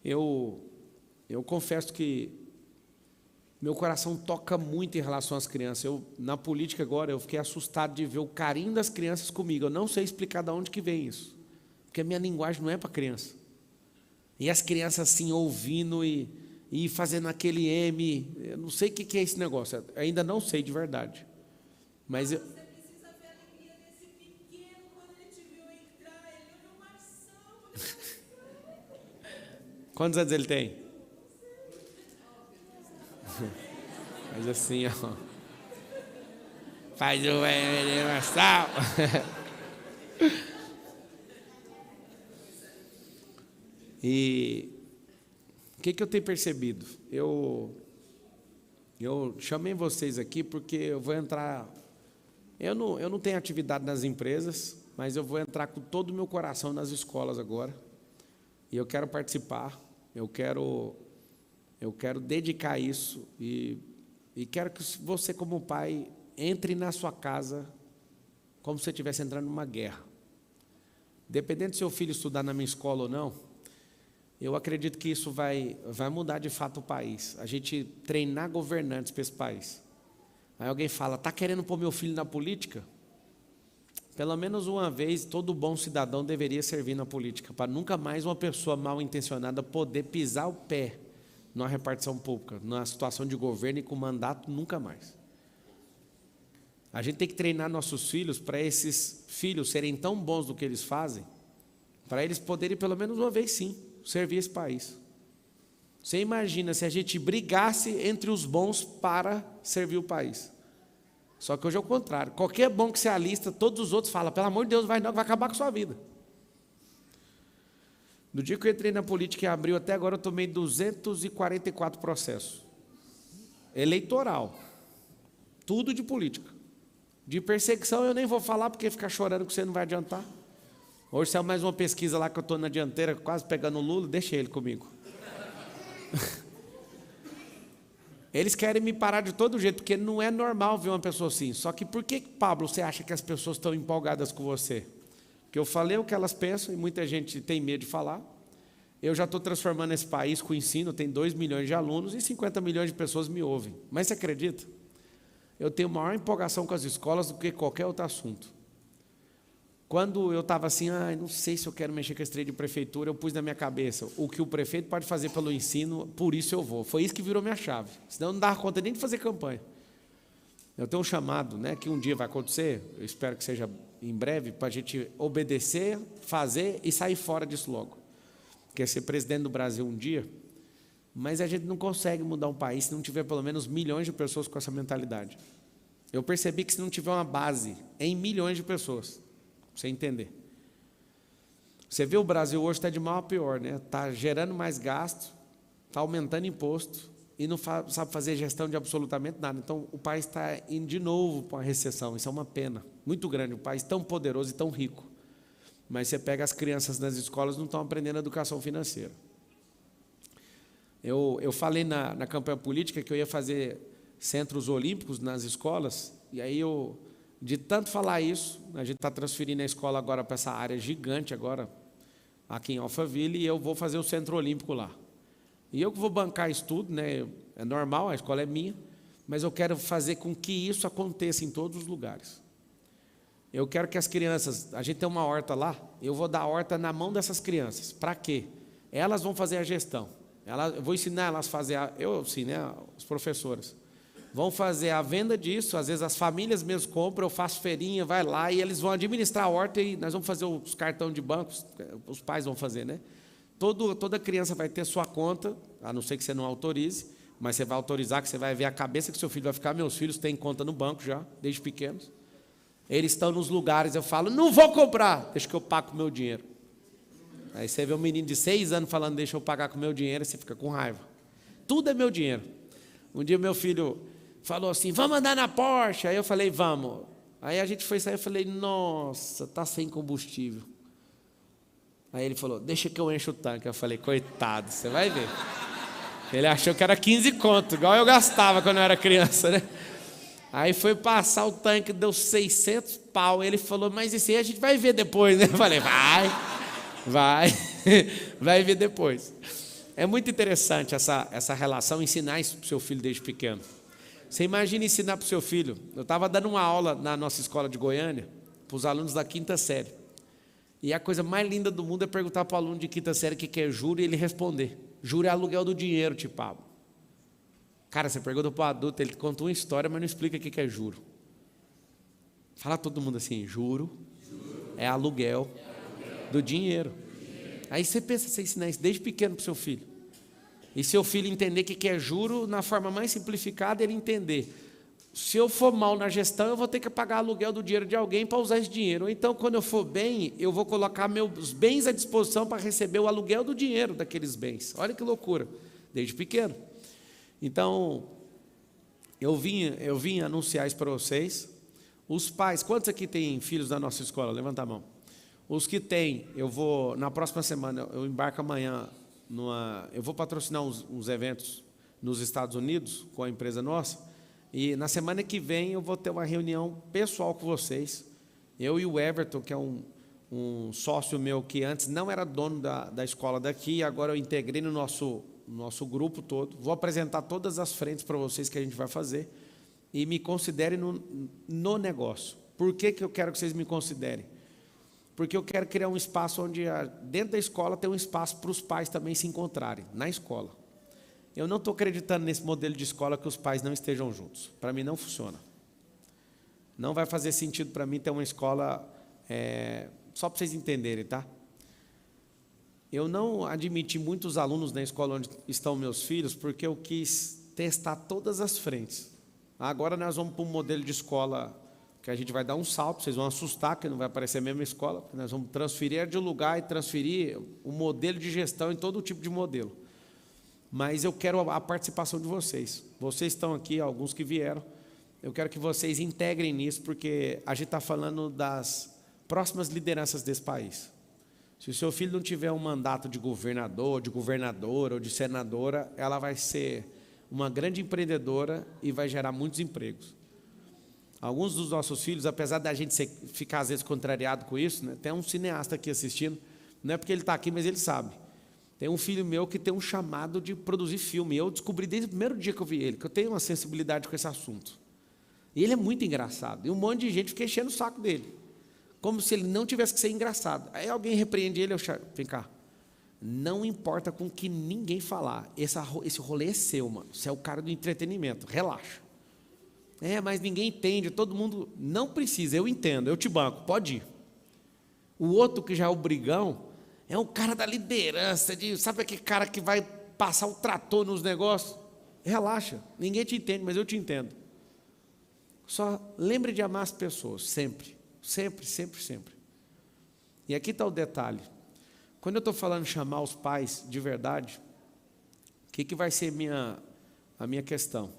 Eu confesso que meu coração toca muito em relação às crianças. Na política agora, eu fiquei assustado de ver o carinho das crianças comigo. Eu não sei explicar de onde que vem isso. Porque a minha linguagem não é para criança. E as crianças assim, ouvindo e fazendo aquele M. Eu não sei o que é esse negócio. Eu ainda não sei de verdade. Mas você precisa ver a alegria desse pequeno quando ele te viu entrar. Ele olhou Marção. Quantos anos ele tem? Faz assim, ó. Faz o universal. E o que eu tenho percebido? Eu chamei vocês aqui porque eu vou entrar. Eu não tenho atividade nas empresas, mas eu vou entrar com todo o meu coração nas escolas agora. E eu quero participar. Eu quero dedicar isso e E quero que você, como pai, entre na sua casa como se você estivesse entrando numa guerra. Dependendo do seu filho estudar na minha escola ou não, eu acredito que isso vai mudar de fato o país. A gente treinar governantes para esse país. Aí alguém fala, está querendo pôr meu filho na política? Pelo menos uma vez, todo bom cidadão deveria servir na política, para nunca mais uma pessoa mal intencionada poder pisar o pé numa repartição pública, numa situação de governo e com mandato, nunca mais. A gente tem que treinar nossos filhos para esses filhos serem tão bons do que eles fazem, para eles poderem, pelo menos uma vez sim, servir esse país. Você imagina se a gente brigasse entre os bons para servir o país. Só que hoje é o contrário. Qualquer bom que se alista, todos os outros falam, pelo amor de Deus, vai não, que vai acabar com a sua vida. No dia que eu entrei na política em abril, até agora eu tomei 244 processos. Eleitoral. Tudo de política. De perseguição eu nem vou falar, porque ficar chorando que você não vai adiantar. Hoje saiu mais uma pesquisa lá que eu estou na dianteira, quase pegando o Lula, deixa ele comigo. Eles querem me parar de todo jeito, porque não é normal ver uma pessoa assim. Só que por que, Pablo, você acha que as pessoas estão empolgadas com você? Porque eu falei o que elas pensam e muita gente tem medo de falar. Eu já estou transformando esse país com o ensino, tem 2 milhões de alunos e 50 milhões de pessoas me ouvem. Mas você acredita? Eu tenho maior empolgação com as escolas do que qualquer outro assunto. Quando eu estava assim, não sei se eu quero mexer com esse trem de prefeitura, eu pus na minha cabeça, o que o prefeito pode fazer pelo ensino, por isso eu vou. Foi isso que virou minha chave. Senão eu não dava conta nem de fazer campanha. Eu tenho um chamado, né, que um dia vai acontecer, eu espero que seja em breve, para a gente obedecer, fazer e sair fora disso logo. Quer ser presidente do Brasil um dia, mas a gente não consegue mudar um país se não tiver pelo menos milhões de pessoas com essa mentalidade. Eu percebi que se não tiver uma base em milhões de pessoas, para você entender. Você vê o Brasil hoje está de mal a pior, né? Está gerando mais gasto, está aumentando imposto e não sabe fazer gestão de absolutamente nada. Então, o país está indo de novo para uma recessão. Isso é uma pena muito grande. Um país tão poderoso e tão rico. Mas você pega as crianças nas escolas, não estão aprendendo educação financeira. Eu falei na campanha política que eu ia fazer centros olímpicos nas escolas, e aí de tanto falar isso, a gente está transferindo a escola agora para essa área gigante agora, aqui em Alphaville, e eu vou fazer o centro olímpico lá. E eu que vou bancar isso tudo, né? É normal, a escola é minha, mas eu quero fazer com que isso aconteça em todos os lugares. Eu quero que as crianças, a gente tem uma horta lá, eu vou dar a horta na mão dessas crianças. Para quê? Elas vão fazer a gestão. Eu vou ensinar elas a fazer, eu ensino, né, os professores. Vão fazer a venda disso, às vezes as famílias mesmo compram, eu faço feirinha, vai lá e eles vão administrar a horta e nós vamos fazer os cartões de bancos, os pais vão fazer, né? Toda criança vai ter sua conta, a não ser que você não autorize, mas você vai autorizar, que você vai ver a cabeça que seu filho vai ficar. Meus filhos têm conta no banco já, desde pequenos. Eles estão nos lugares, eu falo, não vou comprar, deixa que eu pago com o meu dinheiro. Aí você vê um menino de 6 anos falando, deixa eu pagar com o meu dinheiro, e você fica com raiva. Tudo é meu dinheiro. Um dia meu filho falou assim, vamos andar na Porsche. Aí eu falei, vamos. Aí a gente foi sair, eu falei, nossa, está sem combustível. Aí ele falou, deixa que eu encho o tanque. Eu falei, coitado, você vai ver. Ele achou que era 15 conto, igual eu gastava quando eu era criança, né? Aí foi passar o tanque, deu 600 pau. Ele falou, mas isso aí a gente vai ver depois, né? Eu falei, vai ver depois. É muito interessante essa relação, ensinar isso para o seu filho desde pequeno. Você imagina ensinar para o seu filho. Eu estava dando uma aula na nossa escola de Goiânia, para os alunos da 5ª série. E a coisa mais linda do mundo é perguntar para o aluno de 5ª série o que é juro e ele responder. Juro é aluguel do dinheiro, tio Pablo. Cara, você pergunta para o adulto, ele conta uma história, mas não explica o que é juro. Fala todo mundo assim, juro é aluguel do dinheiro. Aí você pensa, você ensinar isso desde pequeno para o seu filho. E seu filho entender o que é juro, na forma mais simplificada, ele entender. Se eu for mal na gestão, eu vou ter que pagar aluguel do dinheiro de alguém para usar esse dinheiro. Ou então, quando eu for bem, eu vou colocar meus bens à disposição para receber o aluguel do dinheiro daqueles bens. Olha que loucura, desde pequeno. Então, eu vim anunciar isso para vocês. Os pais, quantos aqui têm filhos da nossa escola? Levanta a mão. Os que têm, eu vou, na próxima semana, eu embarco amanhã, eu vou patrocinar uns eventos nos Estados Unidos, com a empresa nossa, E na semana que vem eu vou ter uma reunião pessoal com vocês. Eu e o Everton, que é um sócio meu que antes não era dono da escola daqui, agora eu integrei no nosso grupo todo. Vou apresentar todas as frentes para vocês que a gente vai fazer. E me considerem no negócio. Por que eu quero que vocês me considerem? Porque eu quero criar um espaço onde, dentro da escola, tem um espaço para os pais também se encontrarem, na escola. Eu não estou acreditando nesse modelo de escola que os pais não estejam juntos. Para mim não funciona. Não vai fazer sentido para mim ter uma escola, só para vocês entenderem, tá? Eu não admiti muitos alunos na escola onde estão meus filhos, porque eu quis testar todas as frentes. Agora nós vamos para um modelo de escola que a gente vai dar um salto, vocês vão assustar, que não vai aparecer a mesma escola, porque nós vamos transferir de lugar e transferir o modelo de gestão em todo tipo de modelo. Mas eu quero a participação de vocês. Vocês estão aqui, alguns que vieram. Eu quero que vocês integrem nisso, porque a gente está falando das próximas lideranças desse país. Se o seu filho não tiver um mandato de governador, de governadora ou de senadora, ela vai ser uma grande empreendedora e vai gerar muitos empregos. Alguns dos nossos filhos, apesar da gente ficar às vezes contrariado com isso, né, tem um cineasta aqui assistindo, não é porque ele está aqui, mas ele sabe. Tem um filho meu que tem um chamado de produzir filme. Eu descobri desde o primeiro dia que eu vi ele, que eu tenho uma sensibilidade com esse assunto. E ele é muito engraçado. E um monte de gente fica enchendo o saco dele. Como se ele não tivesse que ser engraçado. Aí alguém repreende ele, vem cá. Não importa com que ninguém falar. Esse rolê é seu, mano. Você é o cara do entretenimento. Relaxa. Mas ninguém entende. Todo mundo não precisa. Eu entendo. Eu te banco. Pode ir. O outro que já é o brigão é um cara da liderança, sabe aquele cara que vai passar o trator nos negócios? Relaxa, ninguém te entende, mas eu te entendo. Só lembre de amar as pessoas, sempre, sempre, sempre, sempre. E aqui está o detalhe. Quando eu estou falando de chamar os pais de verdade, o que vai ser a minha questão?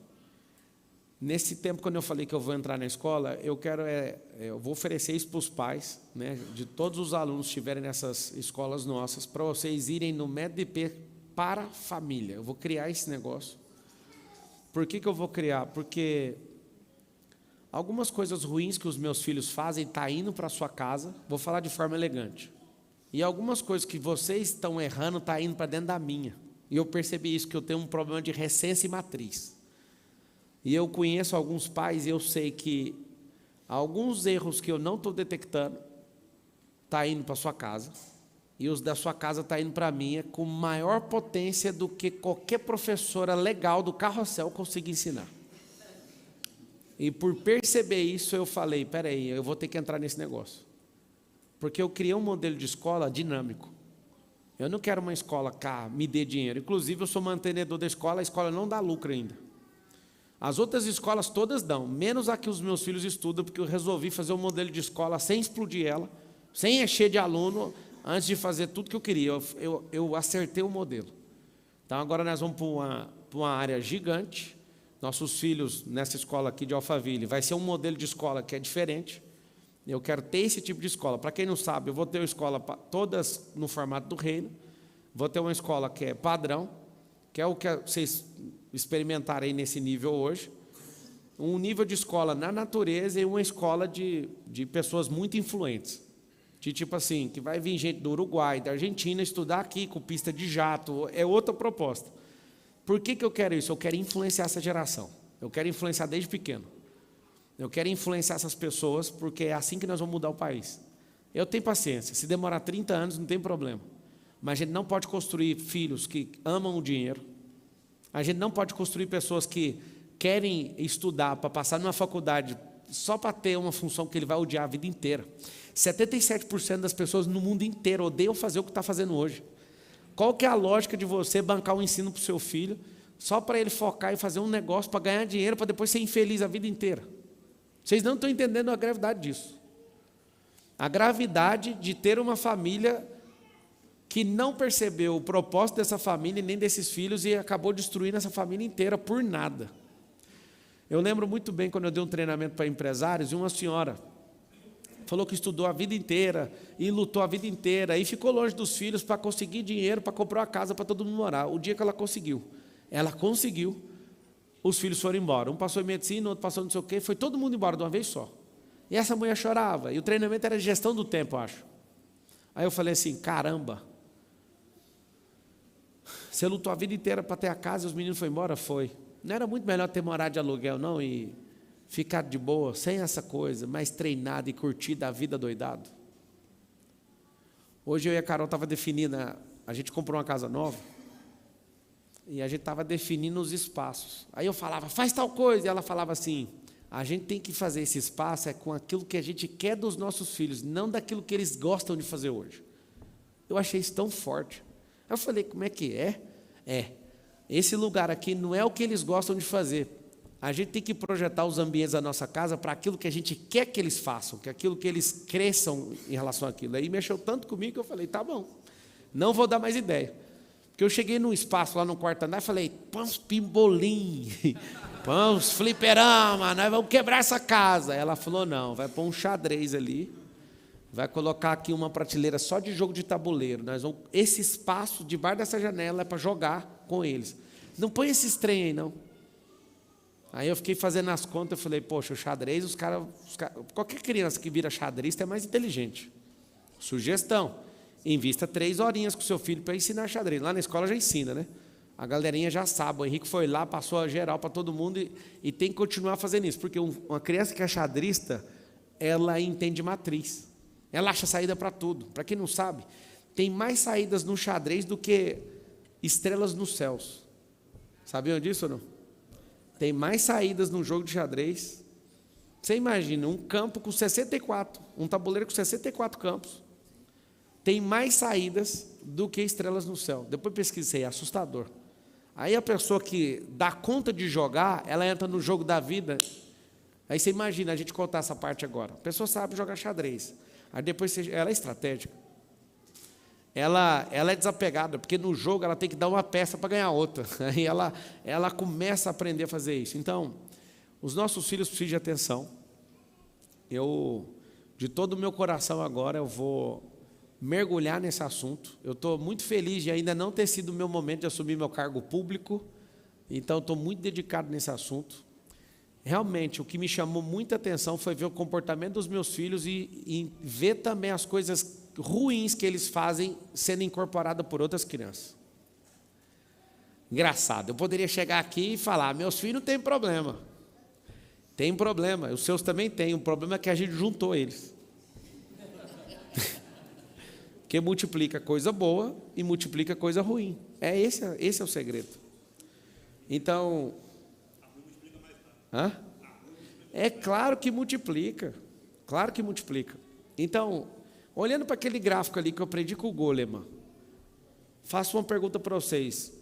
Nesse tempo, quando eu falei que eu vou entrar na escola, eu vou oferecer isso para os pais, né, de todos os alunos que estiverem nessas escolas nossas, para vocês irem no MEDP para a família. Eu vou criar esse negócio. Por que eu vou criar? Porque algumas coisas ruins que os meus filhos fazem estão indo para a sua casa, vou falar de forma elegante. E algumas coisas que vocês estão errando estão indo para dentro da minha. E eu percebi isso, que eu tenho um problema de recência e matriz. E eu conheço alguns pais e eu sei que alguns erros que eu não estou detectando estão indo para a sua casa. E os da sua casa estão indo para a minha com maior potência do que qualquer professora legal do carrossel conseguir ensinar. E por perceber isso, eu falei, peraí, eu vou ter que entrar nesse negócio. Porque eu criei um modelo de escola dinâmico. Eu não quero uma escola que me dê dinheiro. Inclusive, eu sou mantenedor da escola, a escola não dá lucro ainda. As outras escolas todas dão, menos a que os meus filhos estudam, porque eu resolvi fazer um modelo de escola sem explodir ela, sem encher de aluno, antes de fazer tudo que eu queria. Eu acertei o modelo. Então, agora nós vamos para uma área gigante. Nossos filhos, nessa escola aqui de Alphaville, vai ser um modelo de escola que é diferente. Eu quero ter esse tipo de escola. Para quem não sabe, eu vou ter uma escola todas no formato do reino. Vou ter uma escola que é padrão, que é o que vocês experimentarem nesse nível hoje. Um nível de escola na natureza e uma escola de pessoas muito influentes. De tipo assim, que vai vir gente do Uruguai, da Argentina, estudar aqui com pista de jato. É outra proposta. Por que eu quero isso? Eu quero influenciar essa geração. Eu quero influenciar desde pequeno. Eu quero influenciar essas pessoas, porque é assim que nós vamos mudar o país. Eu tenho paciência. Se demorar 30 anos, não tem problema. Mas a gente não pode construir filhos que amam o dinheiro. A gente não pode construir pessoas que querem estudar para passar numa faculdade só para ter uma função que ele vai odiar a vida inteira. 77% das pessoas no mundo inteiro odeiam fazer o que está fazendo hoje. Qual que é a lógica de você bancar um ensino para o seu filho só para ele focar e fazer um negócio para ganhar dinheiro, para depois ser infeliz a vida inteira? Vocês não estão entendendo a gravidade disso. A gravidade de ter uma família que não percebeu o propósito dessa família nem desses filhos e acabou destruindo essa família inteira por nada. Eu lembro muito bem quando eu dei um treinamento para empresários e uma senhora falou que estudou a vida inteira e lutou a vida inteira e ficou longe dos filhos para conseguir dinheiro para comprar uma casa para todo mundo morar. O dia que ela conseguiu, os filhos foram embora. Um passou em medicina, outro passou não sei o quê, foi todo mundo embora de uma vez só. E essa mulher chorava, e o treinamento era gestão do tempo, eu acho. Aí eu falei assim, caramba, você lutou a vida inteira para ter a casa e os meninos foram embora? Foi. Não era muito melhor ter morado de aluguel, não, e ficar de boa, sem essa coisa, mais treinado e curtido a vida doidado? Hoje eu e a Carol estava definindo, a gente comprou uma casa nova, e a gente estava definindo os espaços. Aí eu falava, faz tal coisa, e ela falava assim, a gente tem que fazer esse espaço com aquilo que a gente quer dos nossos filhos, não daquilo que eles gostam de fazer hoje. Eu achei isso tão forte. Aí eu falei, como é que é? Esse lugar aqui não é o que eles gostam de fazer. A gente tem que projetar os ambientes da nossa casa para aquilo que a gente quer que eles façam, que aquilo que eles cresçam em relação àquilo. Aí mexeu tanto comigo que eu falei, tá bom, não vou dar mais ideia. Porque eu cheguei num espaço lá no quarto andar e falei, põe uns pimbolim, põe uns fliperama, nós vamos quebrar essa casa. Ela falou, não, vai pôr um xadrez ali, vai colocar aqui uma prateleira só de jogo de tabuleiro. Esse espaço debaixo dessa janela é para jogar com eles. Não põe esses trem aí, não. Aí eu fiquei fazendo as contas, eu falei, poxa, o xadrez, os caras, qualquer criança que vira xadrista é mais inteligente. Sugestão, invista 3 horinhas com o seu filho para ensinar xadrez. Lá na escola já ensina, né? A galerinha já sabe, o Henrique foi lá, passou a geral para todo mundo e tem que continuar fazendo isso, porque uma criança que é xadrista, ela entende matriz. Ela acha saída para tudo. Para quem não sabe, tem mais saídas no xadrez do que estrelas nos céus. Sabiam disso ou não? Tem mais saídas num jogo de xadrez. Você imagina, um campo com 64, um tabuleiro com 64 campos. Tem mais saídas do que estrelas no céu. Depois pesquisei, é assustador. Aí a pessoa que dá conta de jogar, ela entra no jogo da vida. Aí você imagina, a gente contar essa parte agora. A pessoa sabe jogar xadrez. Aí depois ela é estratégica. Ela é desapegada, porque no jogo ela tem que dar uma peça para ganhar outra. Aí ela começa a aprender a fazer isso. Então, os nossos filhos precisam de atenção. De todo o meu coração agora, eu vou mergulhar nesse assunto. Eu estou muito feliz de ainda não ter sido o meu momento de assumir meu cargo público. Então, estou muito dedicado nesse assunto. Realmente, o que me chamou muita atenção foi ver o comportamento dos meus filhos e ver também as coisas ruins que eles fazem sendo incorporadas por outras crianças. Engraçado, eu poderia chegar aqui e falar, meus filhos não têm problema. Tem problema, os seus também têm, o problema é que a gente juntou eles. Porque multiplica coisa boa e multiplica coisa ruim. Esse é o segredo. Então... É claro que multiplica. Claro que multiplica. Então, olhando para aquele gráfico ali que eu aprendi com o Goleman, faço uma pergunta para vocês.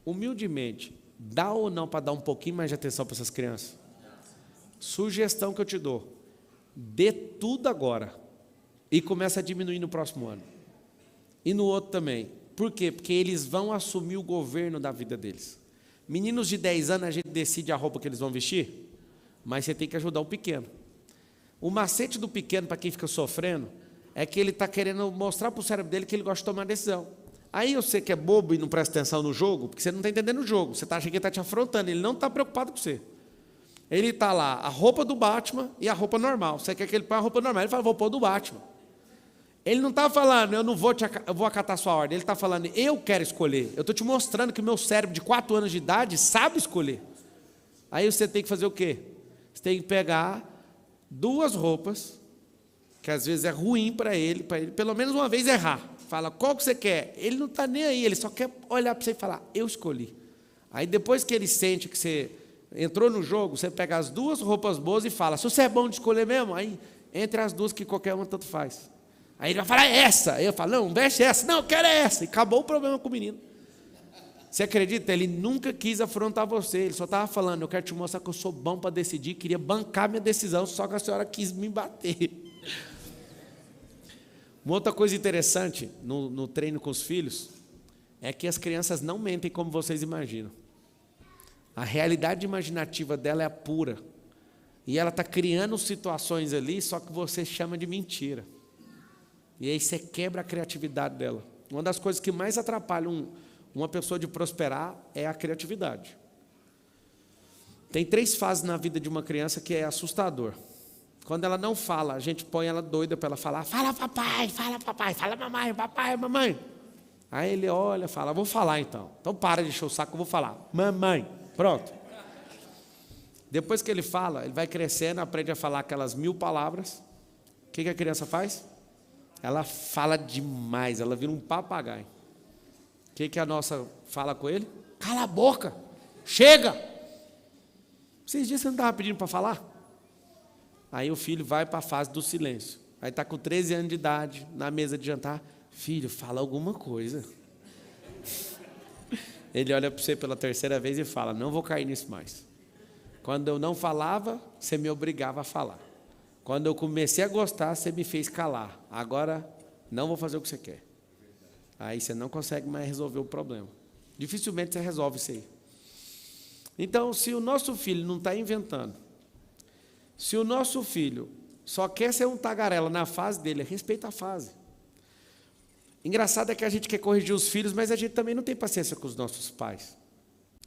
Humildemente, dá ou não para dar um pouquinho mais de atenção para essas crianças? Sugestão que eu te dou. Dê tudo agora e começa a diminuir no próximo ano. E no outro também. Por quê? Porque eles vão assumir o governo da vida deles. Meninos de 10 anos, a gente decide a roupa que eles vão vestir, mas você tem que ajudar o pequeno. O macete do pequeno, para quem fica sofrendo, é que ele está querendo mostrar para o cérebro dele que ele gosta de tomar decisão. Aí você que é bobo e não presta atenção no jogo, porque você não está entendendo o jogo, você está achando que ele está te afrontando, ele não está preocupado com você. Ele está lá, a roupa do Batman e a roupa normal. Você quer que ele põe a roupa normal, ele fala, vou pôr do Batman. Ele não está falando, eu vou acatar a sua ordem. Ele está falando, eu quero escolher. Eu estou te mostrando que o meu cérebro de 4 anos de idade sabe escolher. Aí você tem que fazer o quê? Você tem que pegar 2 roupas, que às vezes é ruim para ele pelo menos uma vez errar. Fala, qual que você quer? Ele não está nem aí, ele só quer olhar para você e falar, eu escolhi. Aí depois que ele sente que você entrou no jogo, você pega as 2 roupas boas e fala, se você é bom de escolher mesmo, aí entre as 2 que qualquer uma tanto faz. Aí ele vai falar, é essa. Aí eu falo, não, veste essa. Não, eu quero essa. E acabou o problema com o menino. Você acredita? Ele nunca quis afrontar você. Ele só estava falando, eu quero te mostrar que eu sou bom para decidir. Queria bancar minha decisão, só que a senhora quis me bater. Uma outra coisa interessante no treino com os filhos é que as crianças não mentem como vocês imaginam. A realidade imaginativa dela é pura. E ela está criando situações ali, só que você chama de mentira. E aí você quebra a criatividade dela. Uma das coisas que mais atrapalham uma pessoa de prosperar é a criatividade. Tem 3 fases na vida de uma criança que é assustador. Quando ela não fala, a gente põe ela doida para ela falar: fala papai, fala mamãe, papai, mamãe. Aí ele olha, fala: vou falar então. Então para de encher o saco, eu vou falar. Mamãe, pronto. Depois que ele fala, ele vai crescendo, aprende a falar aquelas 1000 palavras. O que a criança faz? Ela fala demais, ela vira um papagaio. O que a nossa fala com ele? Cala a boca, chega. Esses dias você não estava pedindo para falar? Aí o filho vai para a fase do silêncio. Aí está com 13 anos de idade, na mesa de jantar. Filho, fala alguma coisa. Ele olha para você pela 3ª vez e fala: não vou cair nisso mais. Quando eu não falava, você me obrigava a falar. Quando eu comecei a gostar, você me fez calar. Agora, não vou fazer o que você quer. Aí você não consegue mais resolver o problema. Dificilmente você resolve isso aí. Então, se o nosso filho não está inventando, se o nosso filho só quer ser um tagarela na fase dele, respeita a fase. Engraçado é que a gente quer corrigir os filhos, mas a gente também não tem paciência com os nossos pais.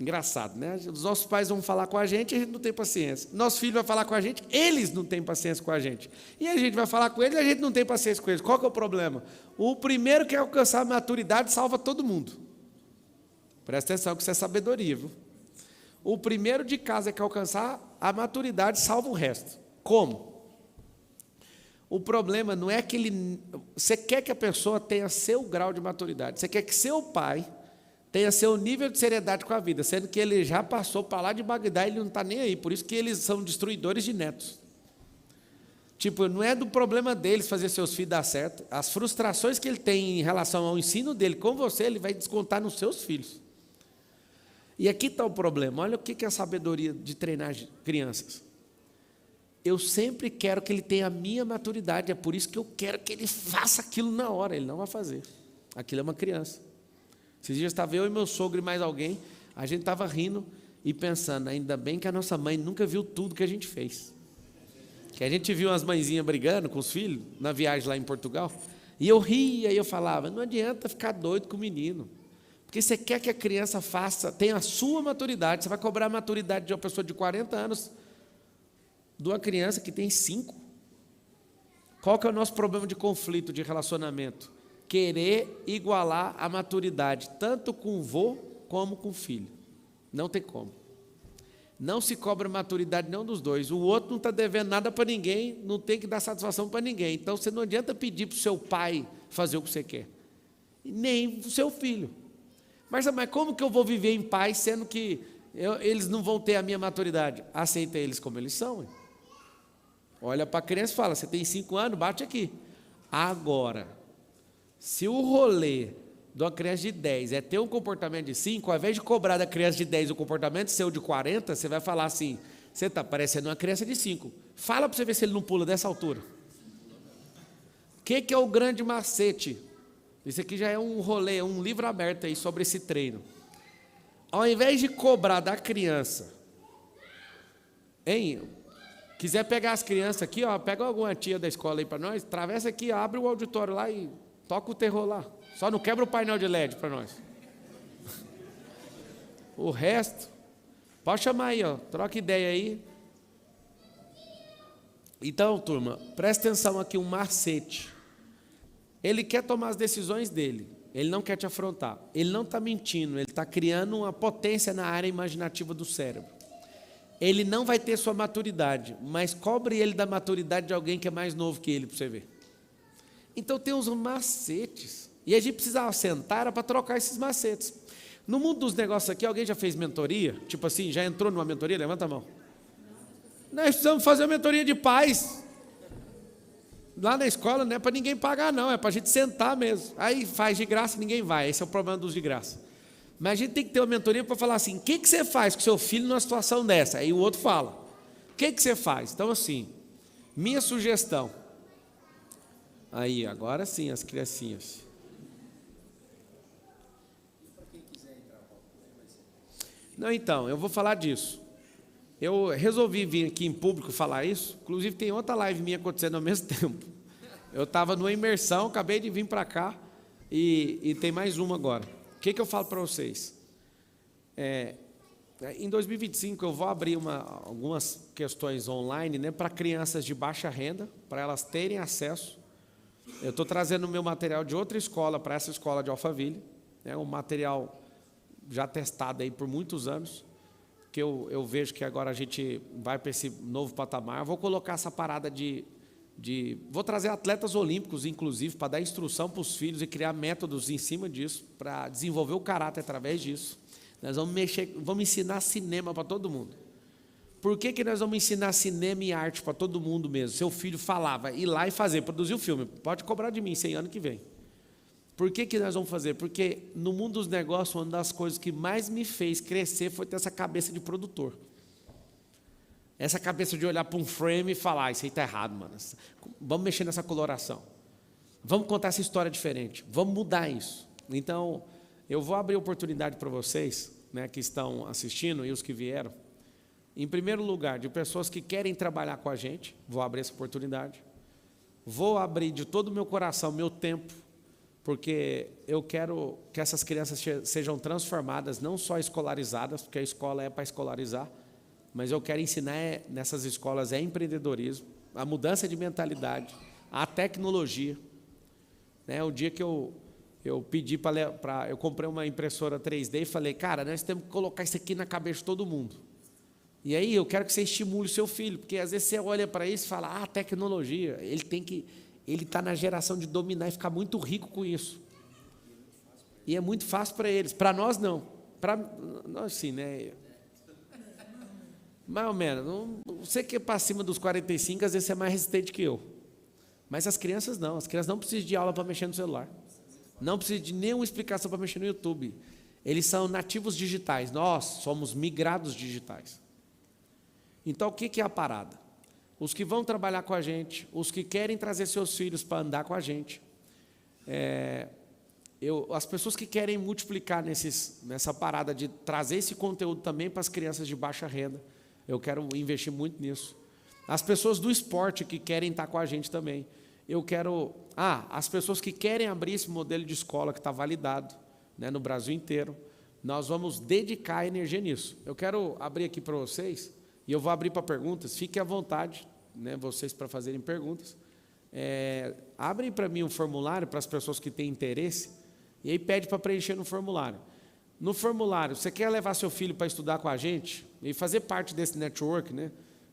Engraçado, né? Os nossos pais vão falar com a gente não tem paciência. Nosso filho vai falar com a gente, eles não têm paciência com a gente. E a gente vai falar com eles, a gente não tem paciência com eles. Qual que é o problema? O primeiro que alcançar a maturidade salva todo mundo. Presta atenção que isso é sabedoria, viu? O primeiro de casa que alcançar a maturidade salva o resto. Como? O problema não é que você quer que a pessoa tenha seu grau de maturidade. Você quer que seu pai tenha seu nível de seriedade com a vida, sendo que ele já passou para lá de Bagdá e ele não está nem aí. Por isso que eles são destruidores de netos. Tipo, não é do problema deles fazer seus filhos dar certo. As frustrações que ele tem em relação ao ensino dele com você, ele vai descontar nos seus filhos. E aqui está o problema. Olha o que é a sabedoria de treinar crianças. Eu sempre quero que ele tenha a minha maturidade. É por isso que eu quero que ele faça aquilo na hora. Ele não vai fazer. Aquilo é uma criança. Esses dias estava eu e meu sogro e mais alguém. A gente estava rindo e pensando: ainda bem que a nossa mãe nunca viu tudo que a gente fez. Que a gente viu umas mãezinhas brigando com os filhos na viagem lá em Portugal. E eu ria e eu falava: não adianta ficar doido com o menino. Porque você quer que a criança tenha a sua maturidade. Você vai cobrar a maturidade de uma pessoa de 40 anos de uma criança que tem 5. Qual que é o nosso problema de conflito, de relacionamento? Querer igualar a maturidade, tanto com o vô como com o filho. Não tem como. Não se cobra maturidade nenhum dos dois. O outro não está devendo nada para ninguém, não tem que dar satisfação para ninguém. Então, você não adianta pedir para o seu pai fazer o que você quer. Nem o seu filho. Mas como que eu vou viver em paz, sendo que eles não vão ter a minha maturidade? Aceita eles como eles são. Hein? Olha para a criança e fala: você tem 5 anos, bate aqui. Agora, se o rolê de uma criança de 10 é ter um comportamento de 5, ao invés de cobrar da criança de 10 o comportamento seu de 40, você vai falar assim: você está parecendo uma criança de 5. Fala para você ver se ele não pula dessa altura. O que é o grande macete? Isso aqui já é um rolê, um livro aberto aí sobre esse treino. Ao invés de cobrar da criança, quiser pegar as crianças aqui, ó, pega alguma tia da escola aí para nós, atravessa aqui, abre o auditório lá e toca o terror lá. Só não quebra o painel de LED para nós. O resto, pode chamar aí, ó, troca ideia aí. Então, turma, presta atenção aqui, um macete. Ele quer tomar as decisões dele, ele não quer te afrontar, ele não está mentindo, ele está criando uma potência na área imaginativa do cérebro. Ele não vai ter sua maturidade, mas cobre ele da maturidade de alguém que é mais novo que ele, para você ver. Então tem uns macetes, e a gente precisava sentar para trocar esses macetes. No mundo dos negócios aqui, alguém já fez mentoria? Tipo assim, já entrou numa mentoria? Levanta a mão. Nós precisamos fazer uma mentoria de pais. Lá na escola não é para ninguém pagar não, é para a gente sentar mesmo. Aí faz de graça, ninguém vai, esse é o problema dos de graça. Mas a gente tem que ter uma mentoria para falar assim: o que você faz com seu filho numa situação dessa? Aí o outro fala: o que você faz? Então assim, minha sugestão. Aí, agora sim, as criancinhas. Não, então, eu vou falar disso. Eu resolvi vir aqui em público falar isso. Inclusive tem outra live minha acontecendo ao mesmo tempo. Eu estava numa imersão, acabei de vir para cá e tem mais uma agora. O que eu falo para vocês? Em 2025 eu vou abrir algumas questões online, né, para crianças de baixa renda, para elas terem acesso. Eu estou trazendo o meu material de outra escola para essa escola de Alphaville, né, um material já testado aí por muitos anos, que eu vejo que agora a gente vai para esse novo patamar. Vou colocar essa parada vou trazer atletas olímpicos, inclusive, para dar instrução para os filhos e criar métodos em cima disso, para desenvolver o caráter através disso. Nós vamos ensinar cinema para todo mundo. Por que nós vamos ensinar cinema e arte para todo mundo mesmo? Seu filho falava, ir lá e fazer, produzir o filme. Pode cobrar de mim 100 anos que vem. Por que nós vamos fazer? Porque no mundo dos negócios, uma das coisas que mais me fez crescer foi ter essa cabeça de produtor. Essa cabeça de olhar para um frame e falar, isso aí está errado, mano. Vamos mexer nessa coloração. Vamos contar essa história diferente. Vamos mudar isso. Então, eu vou abrir oportunidade para vocês, né, que estão assistindo e os que vieram. Em primeiro lugar, de pessoas que querem trabalhar com a gente, vou abrir essa oportunidade. Vou abrir de todo o meu coração, meu tempo, porque eu quero que essas crianças sejam transformadas, não só escolarizadas, porque a escola é para escolarizar, mas eu quero ensinar nessas escolas empreendedorismo, a mudança de mentalidade, a tecnologia. Né? O dia que eu pedi eu comprei uma impressora 3D e falei, cara, nós temos que colocar isso aqui na cabeça de todo mundo. E aí eu quero que você estimule o seu filho, porque às vezes você olha para isso e fala, tecnologia, ele está na geração de dominar e ficar muito rico com isso. E é muito fácil para eles, para nós não. Para nós sim, né? Mais ou menos, você que é para cima dos 45, às vezes você é mais resistente que eu. Mas as crianças não precisam de aula para mexer no celular. Não precisam de nenhuma explicação para mexer no YouTube. Eles são nativos digitais, nós somos migrados digitais. Então, o que é a parada? Os que vão trabalhar com a gente, os que querem trazer seus filhos para andar com a gente, as pessoas que querem multiplicar nessa parada de trazer esse conteúdo também para as crianças de baixa renda, eu quero investir muito nisso. As pessoas do esporte que querem estar com a gente também. As pessoas que querem abrir esse modelo de escola que está validado, né, no Brasil inteiro, nós vamos dedicar energia nisso. Eu quero abrir aqui para vocês, e eu vou abrir para perguntas, fiquem à vontade, né, vocês para fazerem perguntas. Abrem para mim um formulário para as pessoas que têm interesse, e aí pede para preencher no formulário. No formulário, você quer levar seu filho para estudar com a gente e fazer parte desse network, né,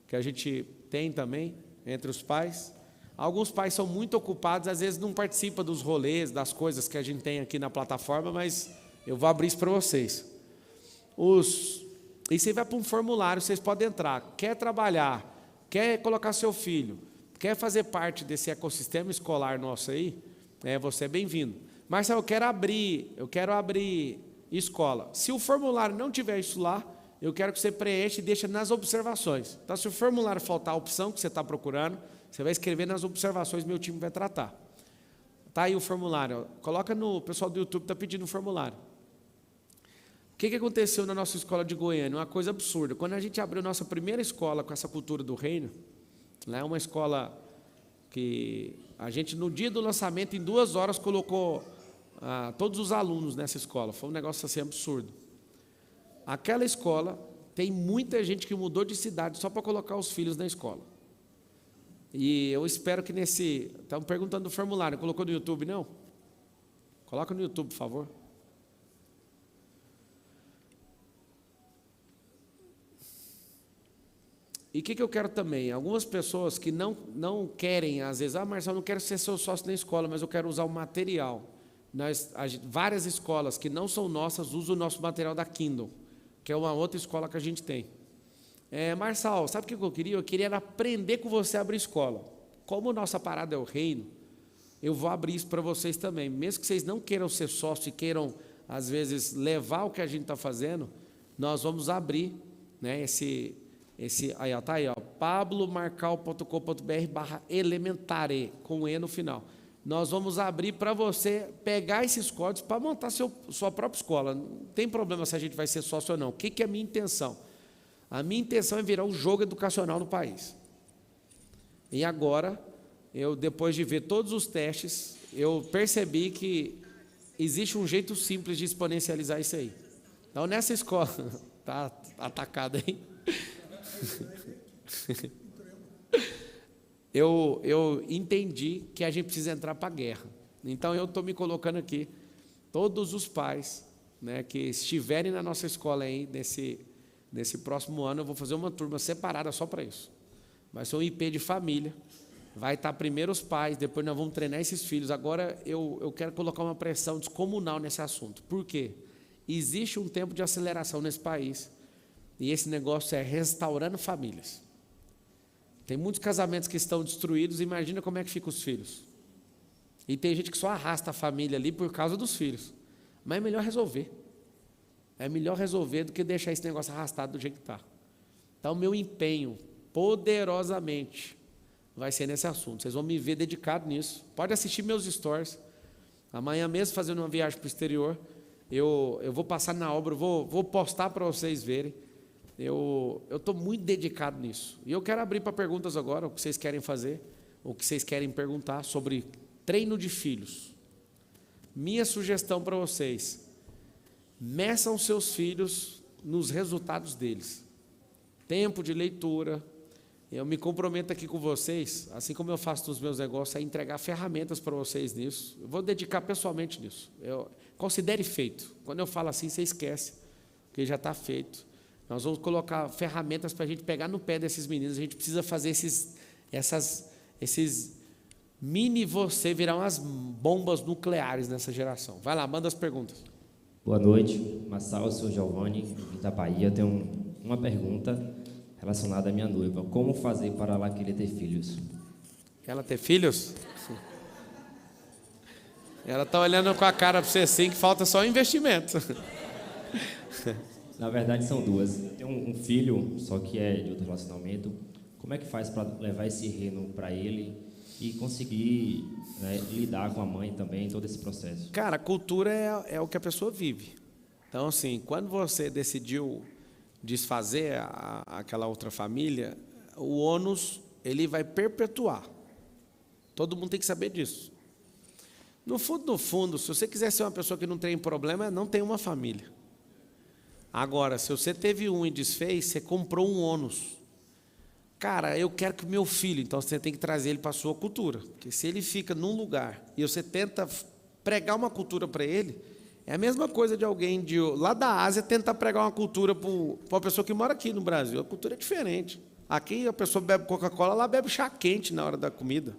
que a gente tem também entre os pais. Alguns pais são muito ocupados, às vezes não participam dos rolês, das coisas que a gente tem aqui na plataforma, mas eu vou abrir isso para vocês. E você vai para um formulário, vocês podem entrar. Quer trabalhar, quer colocar seu filho, quer fazer parte desse ecossistema escolar nosso aí, você é bem-vindo. Marcelo, eu quero abrir escola. Se o formulário não tiver isso lá, eu quero que você preencha e deixe nas observações. Então, se o formulário faltar a opção que você está procurando, você vai escrever nas observações, meu time vai tratar. Está aí o formulário. Coloca o pessoal do YouTube está pedindo o formulário. O que aconteceu na nossa escola de Goiânia? Uma coisa absurda. Quando a gente abriu nossa primeira escola com essa cultura do reino, lá é uma escola que a gente, no dia do lançamento, em 2 horas, colocou todos os alunos nessa escola. Foi um negócio assim absurdo. Aquela escola, tem muita gente que mudou de cidade só para colocar os filhos na escola. E eu espero que estão perguntando do formulário, colocou no YouTube, não? Coloca no YouTube, por favor. E o que eu quero também? Algumas pessoas que não querem, às vezes, Marcelo, eu não quero ser seu sócio na escola, mas eu quero usar o material. Várias escolas que não são nossas usam o nosso material da Kindle, que é uma outra escola que a gente tem. Marçal, sabe o que eu queria? Eu queria aprender com você a abrir escola. Como nossa parada é o reino, eu vou abrir isso para vocês também. Mesmo que vocês não queiram ser sócios e queiram, às vezes, levar o que a gente está fazendo, nós vamos abrir, né, aí, ó, tá aí, ó, pablomarcal.com.br/elementare, com E no final. Nós vamos abrir para você pegar esses códigos para montar sua própria escola. Não tem problema se a gente vai ser sócio ou não. O que é a minha intenção? A minha intenção é virar um jogo educacional no país. E agora, depois de ver todos os testes, eu percebi que existe um jeito simples de exponencializar isso aí. Então, nessa escola, Tá atacado aí. Eu entendi que a gente precisa entrar para a guerra. Então eu estou me colocando aqui, todos os pais, né, que estiverem na nossa escola aí, nesse próximo ano, eu vou fazer uma turma separada só para isso. Vai ser um IP de família, vai estar primeiro os pais, depois nós vamos treinar esses filhos. Agora eu quero colocar uma pressão descomunal nesse assunto. Por quê? Existe um tempo de aceleração nesse país, e esse negócio é restaurando famílias. Tem muitos casamentos que estão destruídos, imagina como é que ficam os filhos. E tem gente que só arrasta a família ali por causa dos filhos. Mas é melhor resolver. É melhor resolver do que deixar esse negócio arrastado do jeito que está. Então, meu empenho, poderosamente, vai ser nesse assunto. Vocês vão me ver dedicado nisso. Pode assistir meus stories. Amanhã mesmo, fazendo uma viagem para o exterior, eu vou passar na obra, vou postar para vocês verem. Eu estou muito dedicado nisso. E eu quero abrir para perguntas agora, o que vocês querem fazer, o que vocês querem perguntar sobre treino de filhos. Minha sugestão para vocês: meçam seus filhos nos resultados deles. Tempo de leitura. Eu me comprometo aqui com vocês, assim como eu faço nos meus negócios, a entregar ferramentas para vocês nisso. Eu vou dedicar pessoalmente nisso. Considere feito. Quando eu falo assim, você esquece, porque já está feito. Nós vamos colocar ferramentas para a gente pegar no pé desses meninos. A gente precisa fazer esses mini você virar umas bombas nucleares nessa geração. Vai lá, manda as perguntas. Boa noite, Massal, eu sou Giovanni, da Bahia. Tenho uma pergunta relacionada à minha noiva. Como fazer para ela querer ter filhos? Ela ter filhos? Ela está olhando com a cara para você assim, que falta só investimento. Na verdade, são duas. Tem um filho, só que é de outro relacionamento. Como é que faz para levar esse reino para ele e conseguir, né, lidar com a mãe também, todo esse processo? Cara, a cultura é o que a pessoa vive. Então, assim, quando você decidiu desfazer aquela outra família, o ônus, ele vai perpetuar. Todo mundo tem que saber disso. No fundo, se você quiser ser uma pessoa que não tem problema, não tem uma família. Agora, se você teve um e desfez, você comprou um ônus. Cara, eu quero que o meu filho, então você tem que trazer ele para a sua cultura. Porque se ele fica num lugar e você tenta pregar uma cultura para ele, é a mesma coisa de alguém lá da Ásia tentar pregar uma cultura para uma pessoa que mora aqui no Brasil. A cultura é diferente. Aqui a pessoa bebe Coca-Cola, lá bebe chá quente na hora da comida.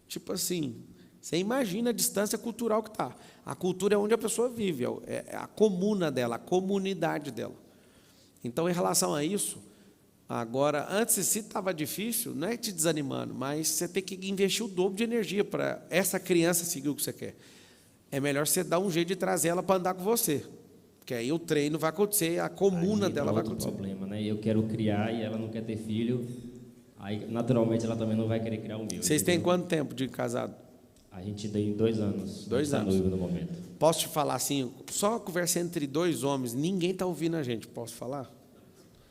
Tipo assim, você imagina a distância cultural que está. A cultura é onde a pessoa vive, é a comuna dela, a comunidade dela. Então, em relação a isso, agora, antes, se estava difícil, não é te desanimando, mas você tem que investir o dobro de energia para essa criança seguir o que você quer. É melhor você dar um jeito de trazer ela para andar com você, porque aí o treino vai acontecer, a comuna dela vai acontecer. Problema, né? Eu quero criar e ela não quer ter filho, aí naturalmente ela também não vai querer criar o meu. Vocês têm quanto tempo de casado? A gente tem 2 anos. 2 anos. Noivo no momento. Posso te falar assim, só conversa entre 2 homens, ninguém está ouvindo a gente, posso falar?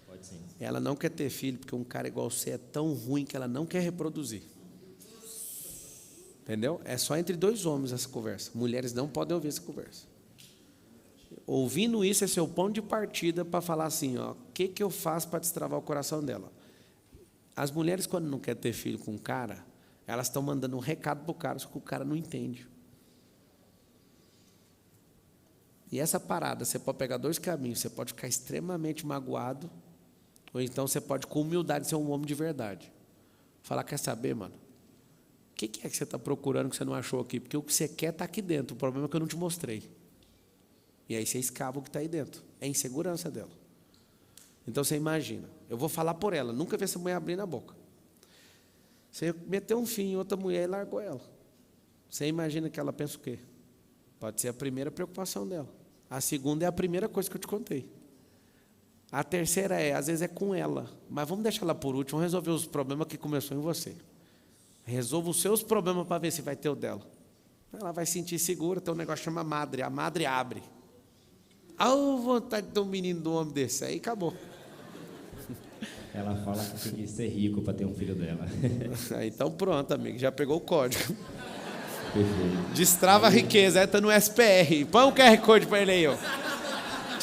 Pode sim. Ela não quer ter filho, porque um cara igual você é tão ruim que ela não quer reproduzir. Entendeu? É só entre 2 homens essa conversa. Mulheres não podem ouvir essa conversa. Ouvindo isso, é seu ponto de partida para falar assim, ó, o que eu faço para destravar o coração dela? As mulheres, quando não querem ter filho com um cara, elas estão mandando um recado para o cara, só que o cara não entende. E essa parada, você pode pegar 2 caminhos. Você pode ficar extremamente magoado, ou então você pode, com humildade, ser um homem de verdade. Falar, quer saber, mano? O que é que você está procurando que você não achou aqui? Porque o que você quer está aqui dentro. O problema é que eu não te mostrei. E aí você escava o que está aí dentro. É a insegurança dela. Então você imagina. Eu vou falar por ela. Nunca vi essa mulher abrir na boca. Você meteu um fim em outra mulher e largou ela. Você imagina que ela pensa o quê? Pode ser a primeira preocupação dela. A segunda é a primeira coisa que eu te contei. A terceira às vezes é com ela. Mas vamos deixar ela por último, vamos resolver os problemas que começou em você. Resolva os seus problemas para ver se vai ter o dela. Ela vai sentir segura, tem um negócio que chama madre. A madre abre. Vontade de ter um menino de um homem desse. Aí acabou. Ela fala que tem que ser rico para ter um filho dela. Então pronto, amigo, já pegou o código. Perfeito. Destrava a riqueza, está no SPR. Põe um QR Code para ele aí, ó.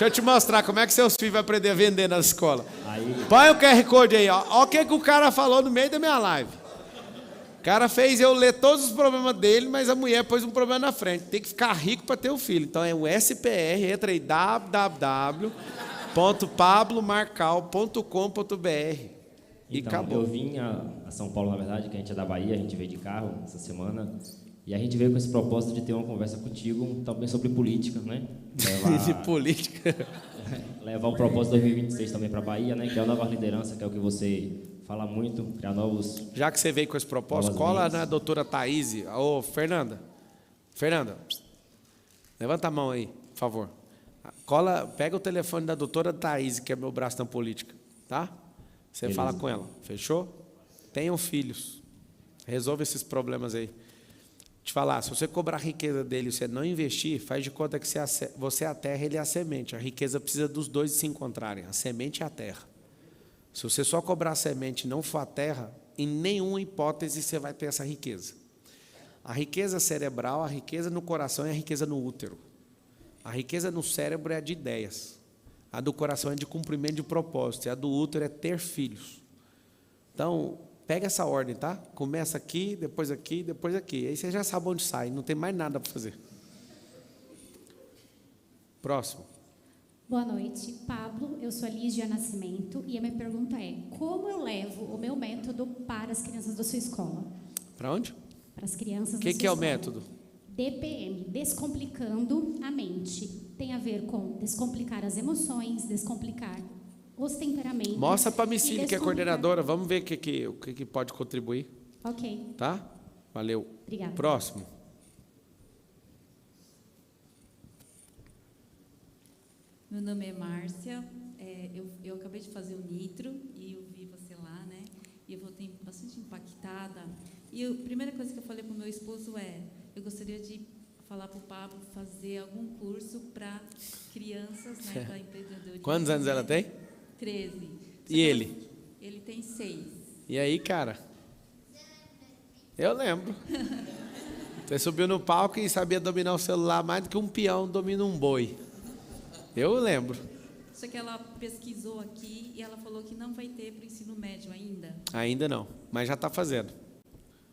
Deixa eu te mostrar como é que seus filhos vão aprender a vender na escola. Aí, Põe o QR Code aí, ó. Olha o que o cara falou no meio da minha live. O cara fez eu ler todos os problemas dele, mas a mulher pôs um problema na frente. Tem que ficar rico para ter um filho. Então é o SPR, entra aí, www.pablomarcal.com.br. E então, acabou. eu vim a São Paulo, na verdade, que a gente é da Bahia, a gente veio de carro essa semana, e a gente veio com esse propósito de ter uma conversa contigo também sobre política, né? De política. Levar o propósito 2026 também para a Bahia, né? Criar novas lideranças, que é o que você fala muito, criar novos... Já que você veio com esse propósito, Novas cola mentes. na doutora Thaís. Ô, Fernanda. Fernanda, levanta a mão aí, por favor. Cola, pega o telefone da doutora Thaís, que é meu braço na política, tá? Você Beleza. fala com ela, fechou? Tenham filhos. Resolve esses problemas aí. Te falar, se você cobrar a riqueza dele e você não investir, faz de conta que você é a terra e ele é a semente. A riqueza precisa dos dois se encontrarem, a semente e a terra. Se você só cobrar a semente e não for a terra, em nenhuma hipótese você vai ter essa riqueza. A riqueza cerebral, a riqueza no coração e a riqueza no útero. A riqueza no cérebro é a de ideias. A do coração é de cumprimento de propósito. E a do útero é ter filhos. Então, pega essa ordem, tá? Começa aqui, depois aqui, depois aqui. Aí você já sabe onde sai, não tem mais nada para fazer. Próximo. Boa noite, Pablo. Eu sou a Lígia Nascimento e a minha pergunta é: como eu levo o meu método para as crianças da sua escola? Para onde? Para as crianças O da que, sua que é o escola. método? DPM, Descomplicando a Mente. Tem a ver com descomplicar as emoções, descomplicar os temperamentos. Mostra para a e Micília, que é descomplicar- coordenadora. Vamos ver o que pode contribuir, Ok, tá? Valeu. obrigada. Próximo. Meu nome é Márcia, eu acabei de fazer o Nitro e eu vi você lá, né? E eu voltei bastante impactada. E a primeira coisa que eu falei para o meu esposo eu gostaria de falar para o Pablo fazer algum curso para crianças, né? Para empreendedorismo. Quantos anos ela tem? 13. E ele? Ele tem 6. E aí, cara? Eu lembro. Você subiu no palco e sabia dominar o celular mais do que um peão domina um boi. Eu lembro. Só que ela pesquisou aqui e ela falou que não vai ter para o ensino médio ainda. Ainda não, mas já está fazendo.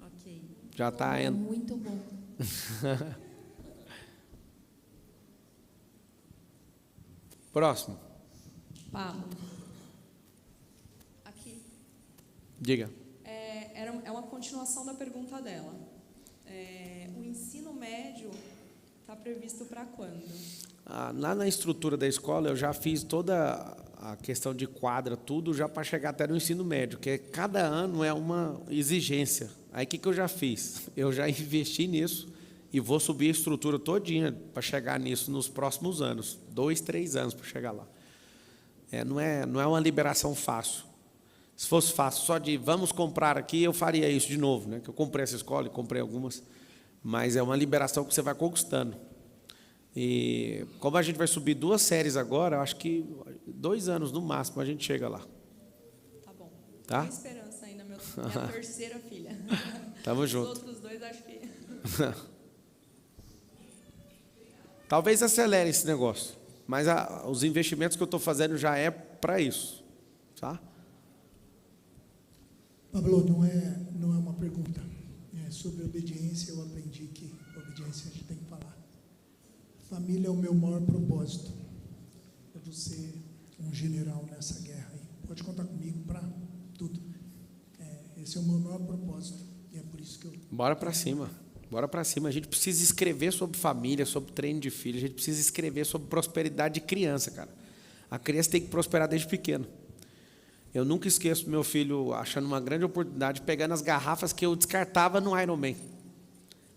Ok. Já está indo. Muito bom. Próximo. Pablo. Aqui. Diga. É uma continuação da pergunta dela. O ensino médio está previsto para quando? Lá na estrutura da escola eu já fiz toda a questão de quadra, tudo já para chegar até no ensino médio, que cada ano é uma exigência. Aí o que eu já fiz? Eu já investi nisso e vou subir a estrutura todinha para chegar nisso nos próximos anos, 2, 3 anos para chegar lá. Não é uma liberação fácil. Se fosse fácil, só de vamos comprar aqui, eu faria isso de novo, né? Que eu comprei essa escola e comprei algumas, mas é uma liberação que você vai conquistando. E como a gente vai subir 2 séries agora, eu acho que 2 anos no máximo a gente chega lá. Tá bom. Tá? Tem esperança ainda, minha terceira filha. Tamo Os junto. outros 2 acho que... Talvez acelere esse negócio, mas os investimentos que eu estou fazendo já é para isso, tá? Pablo, não é uma pergunta. É sobre obediência. Eu aprendi que obediência a gente tem que falar. Família é o meu maior propósito. Eu vou ser um general nessa guerra aí. Pode contar comigo para tudo. Esse é o meu maior propósito. E é por isso que eu... Bora para cima. Bora para cima. A gente precisa escrever sobre família, sobre treino de filho. A gente precisa escrever sobre prosperidade de criança, cara. A criança tem que prosperar desde pequeno. Eu nunca esqueço meu filho achando uma grande oportunidade, pegando as garrafas que eu descartava no Ironman.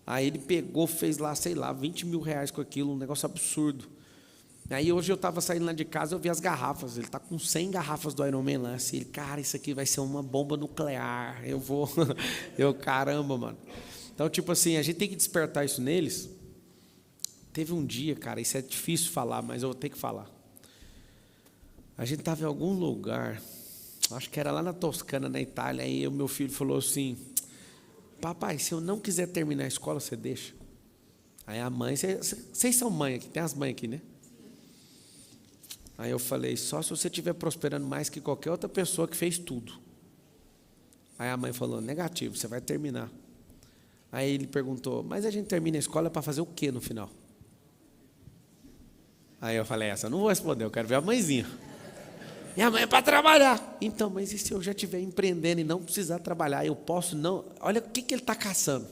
Aí ele pegou, fez lá, sei lá, 20 mil reais com aquilo, um negócio absurdo. Aí hoje eu estava saindo lá de casa, eu vi as garrafas, ele está com 100 garrafas do Ironman lá, assim, ele, cara, isso aqui vai ser uma bomba nuclear, caramba, mano. Então, tipo assim, a gente tem que despertar isso neles. Teve um dia, cara, isso é difícil falar, mas eu vou ter que falar. A gente estava em algum lugar, acho que era lá na Toscana, na Itália, aí o meu filho falou assim: papai, se eu não quiser terminar a escola, você deixa? Aí a mãe, vocês são mãe aqui, tem as mães aqui, né? Aí eu falei, só se você estiver prosperando mais que qualquer outra pessoa que fez tudo. Aí a mãe falou, negativo, você vai terminar. Aí ele perguntou, mas a gente termina a escola para fazer o quê no final? Aí eu falei, essa eu não vou responder, eu quero ver a mãezinha. Minha mãe é para trabalhar. Então, mas e se eu já estiver empreendendo e não precisar trabalhar, eu posso não... Olha o que ele está caçando.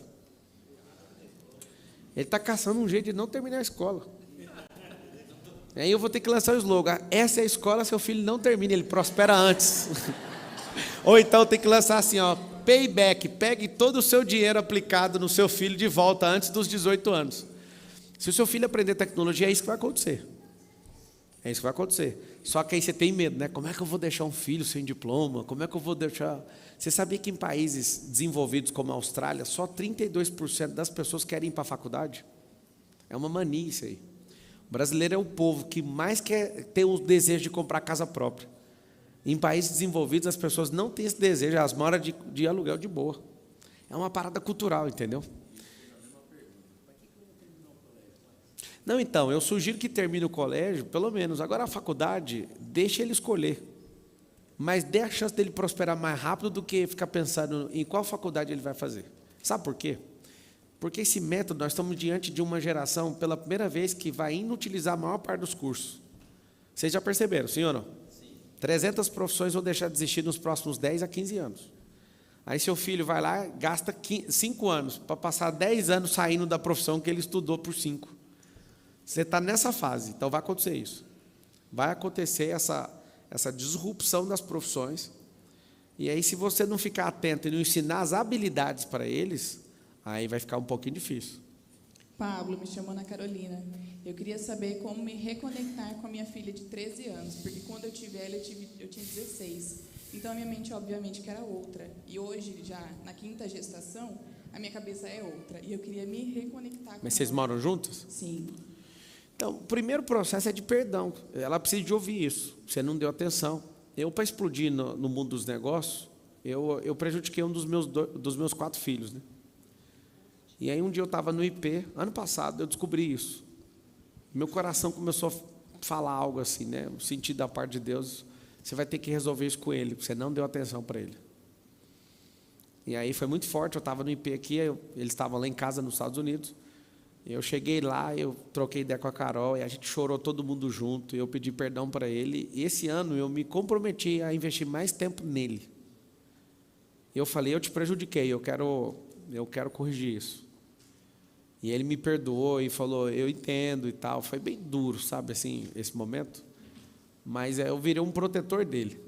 Ele está caçando um jeito de não terminar a escola. Aí eu vou ter que lançar o slogan, essa é a escola, seu filho não termina, ele prospera antes. Ou então tem que lançar assim, ó, payback, pegue todo o seu dinheiro aplicado no seu filho de volta antes dos 18 anos. Se o seu filho aprender tecnologia, é isso que vai acontecer. É isso que vai acontecer. Só que aí você tem medo, né? Como é que eu vou deixar um filho sem diploma? Como é que eu vou deixar... Você sabia que em países desenvolvidos como a Austrália, só 32% das pessoas querem ir para a faculdade? É uma mania isso aí. O brasileiro é o povo que mais quer ter o desejo de comprar casa própria. Em países desenvolvidos, as pessoas não têm esse desejo, elas moram de aluguel de boa. É uma parada cultural, entendeu? Não, então, eu sugiro que termine o colégio, pelo menos. Agora, a faculdade, deixa ele escolher. Mas dê a chance dele prosperar mais rápido do que ficar pensando em qual faculdade ele vai fazer. Sabe por quê? Porque esse método, nós estamos diante de uma geração, pela primeira vez, que vai inutilizar a maior parte dos cursos. Vocês já perceberam, sim ou não? Sim. 300 profissões vão deixar de existir nos próximos 10 a 15 anos. Aí seu filho vai lá, gasta 5 anos para passar 10 anos saindo da profissão que ele estudou por 5. Você está nessa fase, então vai acontecer isso. Vai acontecer essa disrupção das profissões. E aí, se você não ficar atento e não ensinar as habilidades para eles, aí vai ficar um pouquinho difícil. Pablo, me chamo Ana Carolina. Eu queria saber como me reconectar com a minha filha de 13 anos, porque quando eu tive ela, eu tinha 16. Então, a minha mente, obviamente, que era outra. E hoje, já na 5ª gestação, a minha cabeça é outra. E eu queria me reconectar com Mas vocês moram juntos? Sim. Então, o primeiro processo é de perdão. Ela precisa de ouvir isso. Você não deu atenção. Eu, para explodir no mundo dos negócios, eu prejudiquei um dos meus 4 filhos, né? E aí, um dia eu estava no IP, ano passado, eu descobri isso. Meu coração começou a falar algo assim, né? O sentido da parte de Deus, você vai ter que resolver isso com ele, você não deu atenção para ele. E aí foi muito forte, eu estava no IP aqui, eles estavam lá em casa nos Estados Unidos. Eu cheguei lá, eu troquei ideia com a Carol, e a gente chorou todo mundo junto, e eu pedi perdão para ele. E esse ano eu me comprometi a investir mais tempo nele. Eu falei, eu te prejudiquei, eu quero corrigir isso. E ele me perdoou e falou, eu entendo e tal. Foi bem duro, sabe, assim, esse momento. Mas eu virei um protetor dele.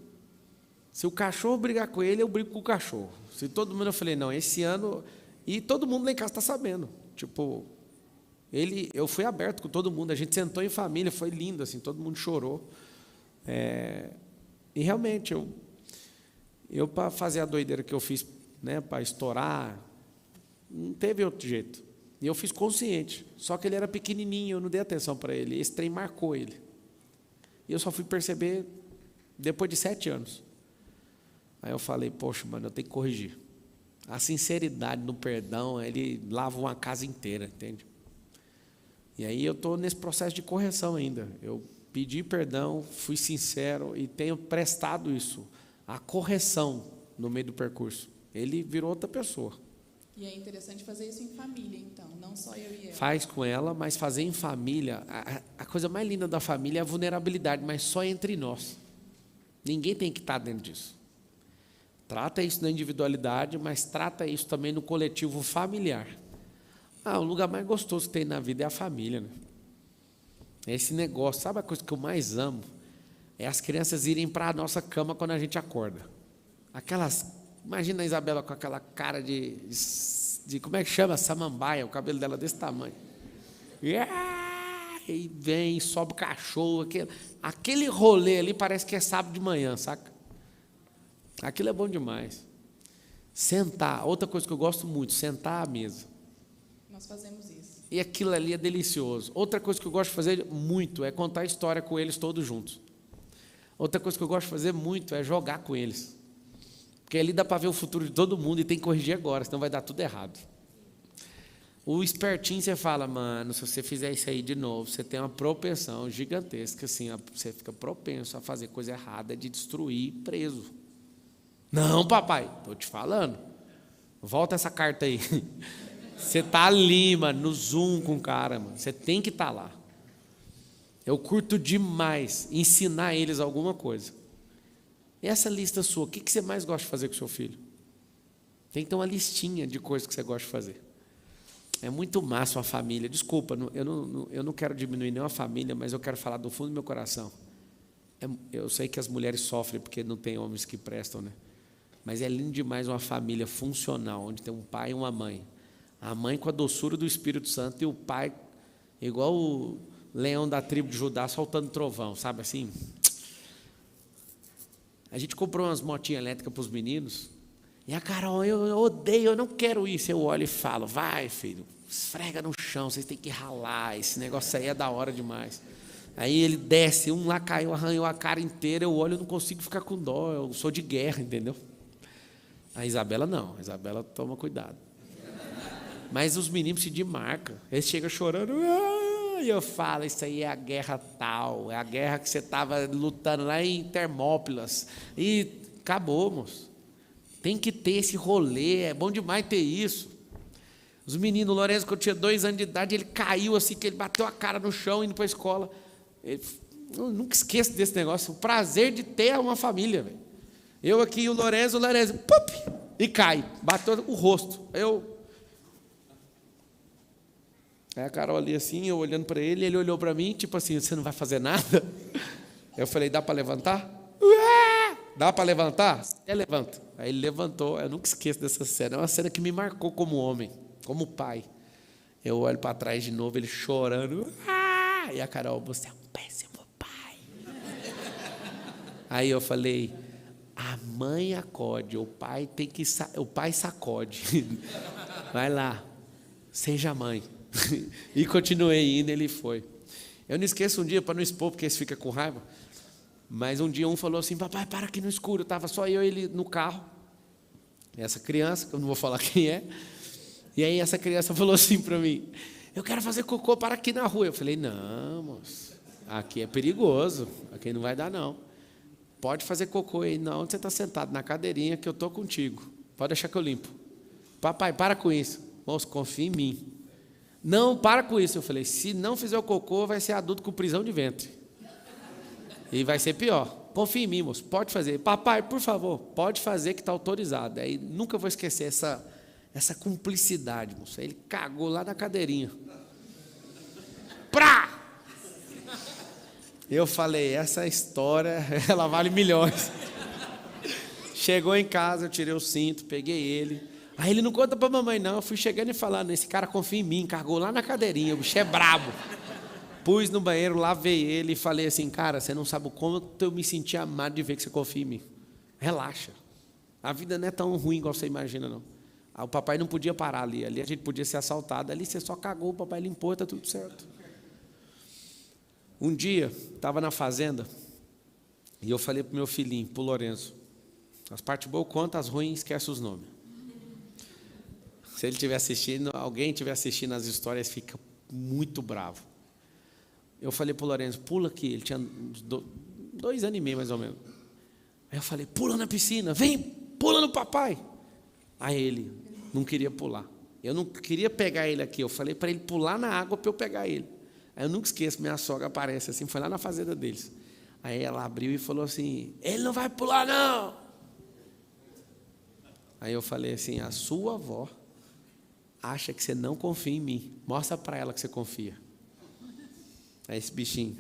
Se o cachorro brigar com ele, eu brigo com o cachorro. Se todo mundo, eu falei, não, esse ano... E todo mundo lá em casa está sabendo. Tipo, eu fui aberto com todo mundo, a gente sentou em família, foi lindo, assim, todo mundo chorou. E realmente, eu para fazer a doideira que eu fiz, né, para estourar, não teve outro jeito. E eu fiz consciente, só que ele era pequenininho, eu não dei atenção para ele, esse trem marcou ele. E eu só fui perceber depois de 7 anos. Aí eu falei, poxa, mano, eu tenho que corrigir. A sinceridade no perdão, ele lava uma casa inteira, entende? E aí eu estou nesse processo de correção ainda. Eu pedi perdão, fui sincero e tenho prestado isso, a correção no meio do percurso. Ele virou outra pessoa. E é interessante fazer isso em família, então, não só eu e ela. Faz com ela, mas fazer em família, a coisa mais linda da família é a vulnerabilidade, mas só entre nós. Ninguém tem que estar dentro disso. Trata isso na individualidade, mas trata isso também no coletivo familiar. O lugar mais gostoso que tem na vida é a família, né? É esse negócio, sabe a coisa que eu mais amo? É as crianças irem para a nossa cama quando a gente acorda. Imagina a Isabela com aquela cara de como é que chama? Samambaia, o cabelo dela desse tamanho. E vem, sobe o cachorro, aquele rolê ali parece que é sábado de manhã, saca? Aquilo é bom demais. Sentar, outra coisa que eu gosto muito, sentar à mesa. Nós fazemos isso. E aquilo ali é delicioso. Outra coisa que eu gosto de fazer muito é contar história com eles todos juntos. Outra coisa que eu gosto de fazer muito é jogar com eles. Porque ali dá para ver o futuro de todo mundo e tem que corrigir agora, senão vai dar tudo errado. O espertinho, você fala, mano, se você fizer isso aí de novo, você tem uma propensão gigantesca, assim, você fica propenso a fazer coisa errada, de destruir preso. Não, papai, tô te falando. Volta essa carta aí. Você tá ali, mano, no Zoom com o cara, mano. Você tem que estar lá. Eu curto demais ensinar eles alguma coisa. E essa lista sua, o que você mais gosta de fazer com o seu filho? Tem que ter uma listinha de coisas que você gosta de fazer. É muito massa uma família. Desculpa, eu não quero diminuir nenhuma família, mas eu quero falar do fundo do meu coração. Eu sei que as mulheres sofrem porque não tem homens que prestam, né? Mas é lindo demais uma família funcional, onde tem um pai e uma mãe. A mãe com a doçura do Espírito Santo e o pai igual o leão da tribo de Judá soltando trovão, sabe assim? A gente comprou umas motinhas elétricas para os meninos. E a Carol, eu odeio, eu não quero isso. Eu olho e falo, vai filho, esfrega no chão, vocês têm que ralar, esse negócio aí é da hora demais. Aí ele desce, um lá caiu, arranhou a cara inteira, eu olho, eu não consigo ficar com dó, eu sou de guerra, entendeu? A Isabela não, a Isabela toma cuidado. Mas os meninos se demarcam, eles chegam chorando, e eu falo, isso aí é a guerra tal, é a guerra que você estava lutando lá em Termópilas, e acabou, moço. Tem que ter esse rolê, é bom demais ter isso. Os meninos, o Lourenço, quando tinha 2 anos de idade, ele caiu assim, que ele bateu a cara no chão indo para a escola. Eu nunca esqueço desse negócio, o prazer de ter uma família. Véio. Eu aqui, o Lourenço, pup, e cai, bateu o rosto. Aí a Carol ali assim, eu olhando para ele, ele olhou para mim, tipo assim, você não vai fazer nada? Eu falei, dá para levantar? Dá para levantar? Levanta. Aí ele levantou, eu nunca esqueço dessa cena, é uma cena que me marcou como homem, como pai. Eu olho para trás de novo, ele chorando, e a Carol, você é um péssimo pai. Aí eu falei, a mãe acode, o pai sacode. Vai lá, seja mãe. E continuei indo, ele foi. Eu não esqueço um dia, para não expor, porque eles ficam com raiva, mas um dia um falou assim, papai, para aqui no escuro, estava só eu e ele no carro, essa criança, que eu não vou falar quem é, e aí essa criança falou assim para mim, eu quero fazer cocô, para aqui na rua. Eu falei, não, moço, aqui é perigoso, aqui não vai dar não, pode fazer cocô aí, não, você está sentado na cadeirinha que eu estou contigo, pode deixar que eu limpo. Papai, para com isso. Moço, confia em mim. Não, para com isso. Eu falei, se não fizer o cocô, vai ser adulto com prisão de ventre. E vai ser pior. Confia em mim, moço, pode fazer. Papai, por favor, pode fazer que está autorizado. Aí nunca vou esquecer essa cumplicidade, moço. Aí ele cagou lá na cadeirinha. Prá! Eu falei, essa história, ela vale milhões. Chegou em casa, eu tirei o cinto, peguei ele. Aí ele não conta para a mamãe, não. Eu fui chegando e falando, esse cara confia em mim, cagou lá na cadeirinha, o bicho é brabo. Pus no banheiro, lavei ele e falei assim, cara, você não sabe o quanto eu me senti amado de ver que você confia em mim. Relaxa. A vida não é tão ruim igual você imagina, não. O papai não podia parar ali. Ali a gente podia ser assaltado. Ali você só cagou, o papai limpou, está tudo certo. Um dia, estava na fazenda, e eu falei para o meu filhinho, para o Lourenço, as partes boas conta, as ruins esquece os nomes. Se ele estiver assistindo, alguém estiver assistindo as histórias, fica muito bravo. Eu falei para o Lourenço, pula aqui. Ele tinha 2 anos e meio, mais ou menos. Aí eu falei, pula na piscina, vem, pula no papai. Aí ele não queria pular. Eu não queria pegar ele aqui. Eu falei para ele pular na água para eu pegar ele. Aí eu nunca esqueço, minha sogra aparece assim, foi lá na fazenda deles. Aí ela abriu e falou assim, ele não vai pular não. Aí eu falei assim, a sua avó acha que você não confia em mim. Mostra para ela que você confia. Aí esse bichinho.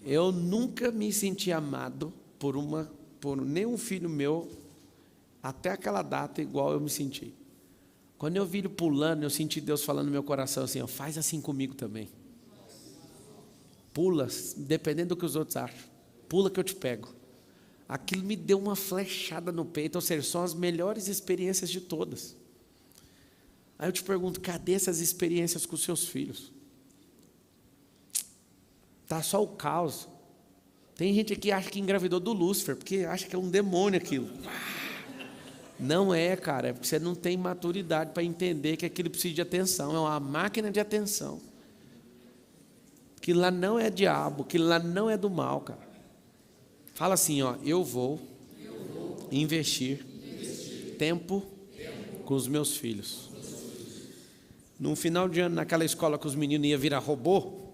Eu nunca me senti amado por nenhum filho meu, até aquela data, igual eu me senti. Quando eu vi ele pulando, eu senti Deus falando no meu coração assim, ó, faz assim comigo também. Pula, dependendo do que os outros acham. Pula que eu te pego. Aquilo me deu uma flechada no peito, ou seja, são as melhores experiências de todas. Aí eu te pergunto, cadê essas experiências com os seus filhos? Está só o caos. Tem gente aqui que acha que engravidou do Lúcifer, porque acha que é um demônio aquilo. Não é, cara, é porque você não tem maturidade para entender que aquilo precisa de atenção, é uma máquina de atenção. Aquilo lá não é diabo, aquilo lá não é do mal, cara. Fala assim, ó, eu vou investir tempo com os meus filhos. No final de ano, naquela escola que os meninos iam virar robô,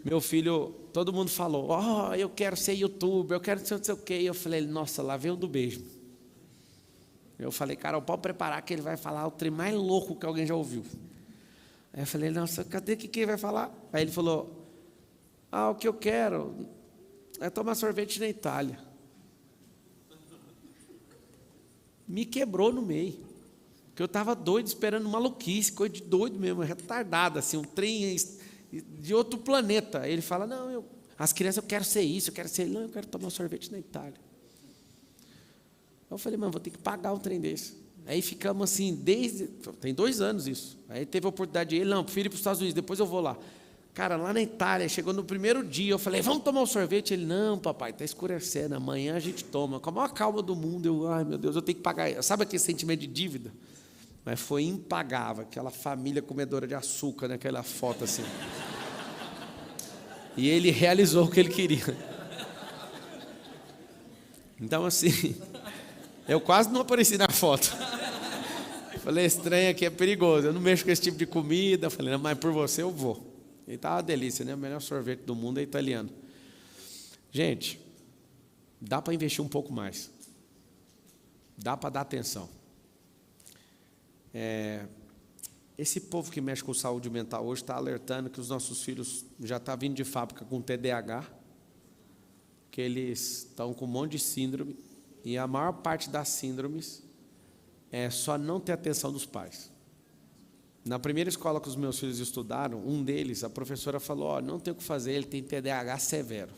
meu filho, todo mundo falou, eu quero ser youtuber, eu quero ser não sei o quê. E eu falei, nossa, lá veio o do beijo. Eu falei, cara, pode preparar que ele vai falar o trem mais louco que alguém já ouviu. Aí eu falei, nossa, cadê o que ele vai falar? Aí ele falou, o que eu quero é tomar sorvete na Itália. Me quebrou no meio. Porque eu estava doido, esperando maluquice, coisa de doido mesmo, retardado, assim, um trem de outro planeta. Aí ele fala, não, as crianças, eu quero ser isso, eu quero ser... Não, eu quero tomar sorvete na Itália. Eu falei, mano, vou ter que pagar um trem desse. Aí ficamos assim, tem 2 anos isso. Aí teve a oportunidade de ir, não, prefiro ir para os Estados Unidos, depois eu vou lá. Cara, lá na Itália, chegou no primeiro dia, eu falei, vamos tomar um sorvete? Ele, não, papai, está escurecendo, amanhã a gente toma. Com a maior calma do mundo, eu, ai meu Deus, eu tenho que pagar. Sabe aquele sentimento de dívida? Mas foi impagável, aquela família comedora de açúcar, naquela foto assim. E ele realizou o que ele queria. Então assim, eu quase não apareci na foto. Falei, esse trem aqui é perigoso, eu não mexo com esse tipo de comida. Falei, não, mas por você eu vou. E tá uma delícia, né? O melhor sorvete do mundo é italiano. Gente, dá para investir um pouco mais. Dá para dar atenção. Esse povo que mexe com saúde mental hoje está alertando que os nossos filhos já estão vindo de fábrica com TDAH, que eles estão com um monte de síndrome, e a maior parte das síndromes é só não ter atenção dos pais. Na primeira escola que os meus filhos estudaram, um deles, a professora falou, não tem o que fazer, ele tem TDAH severo.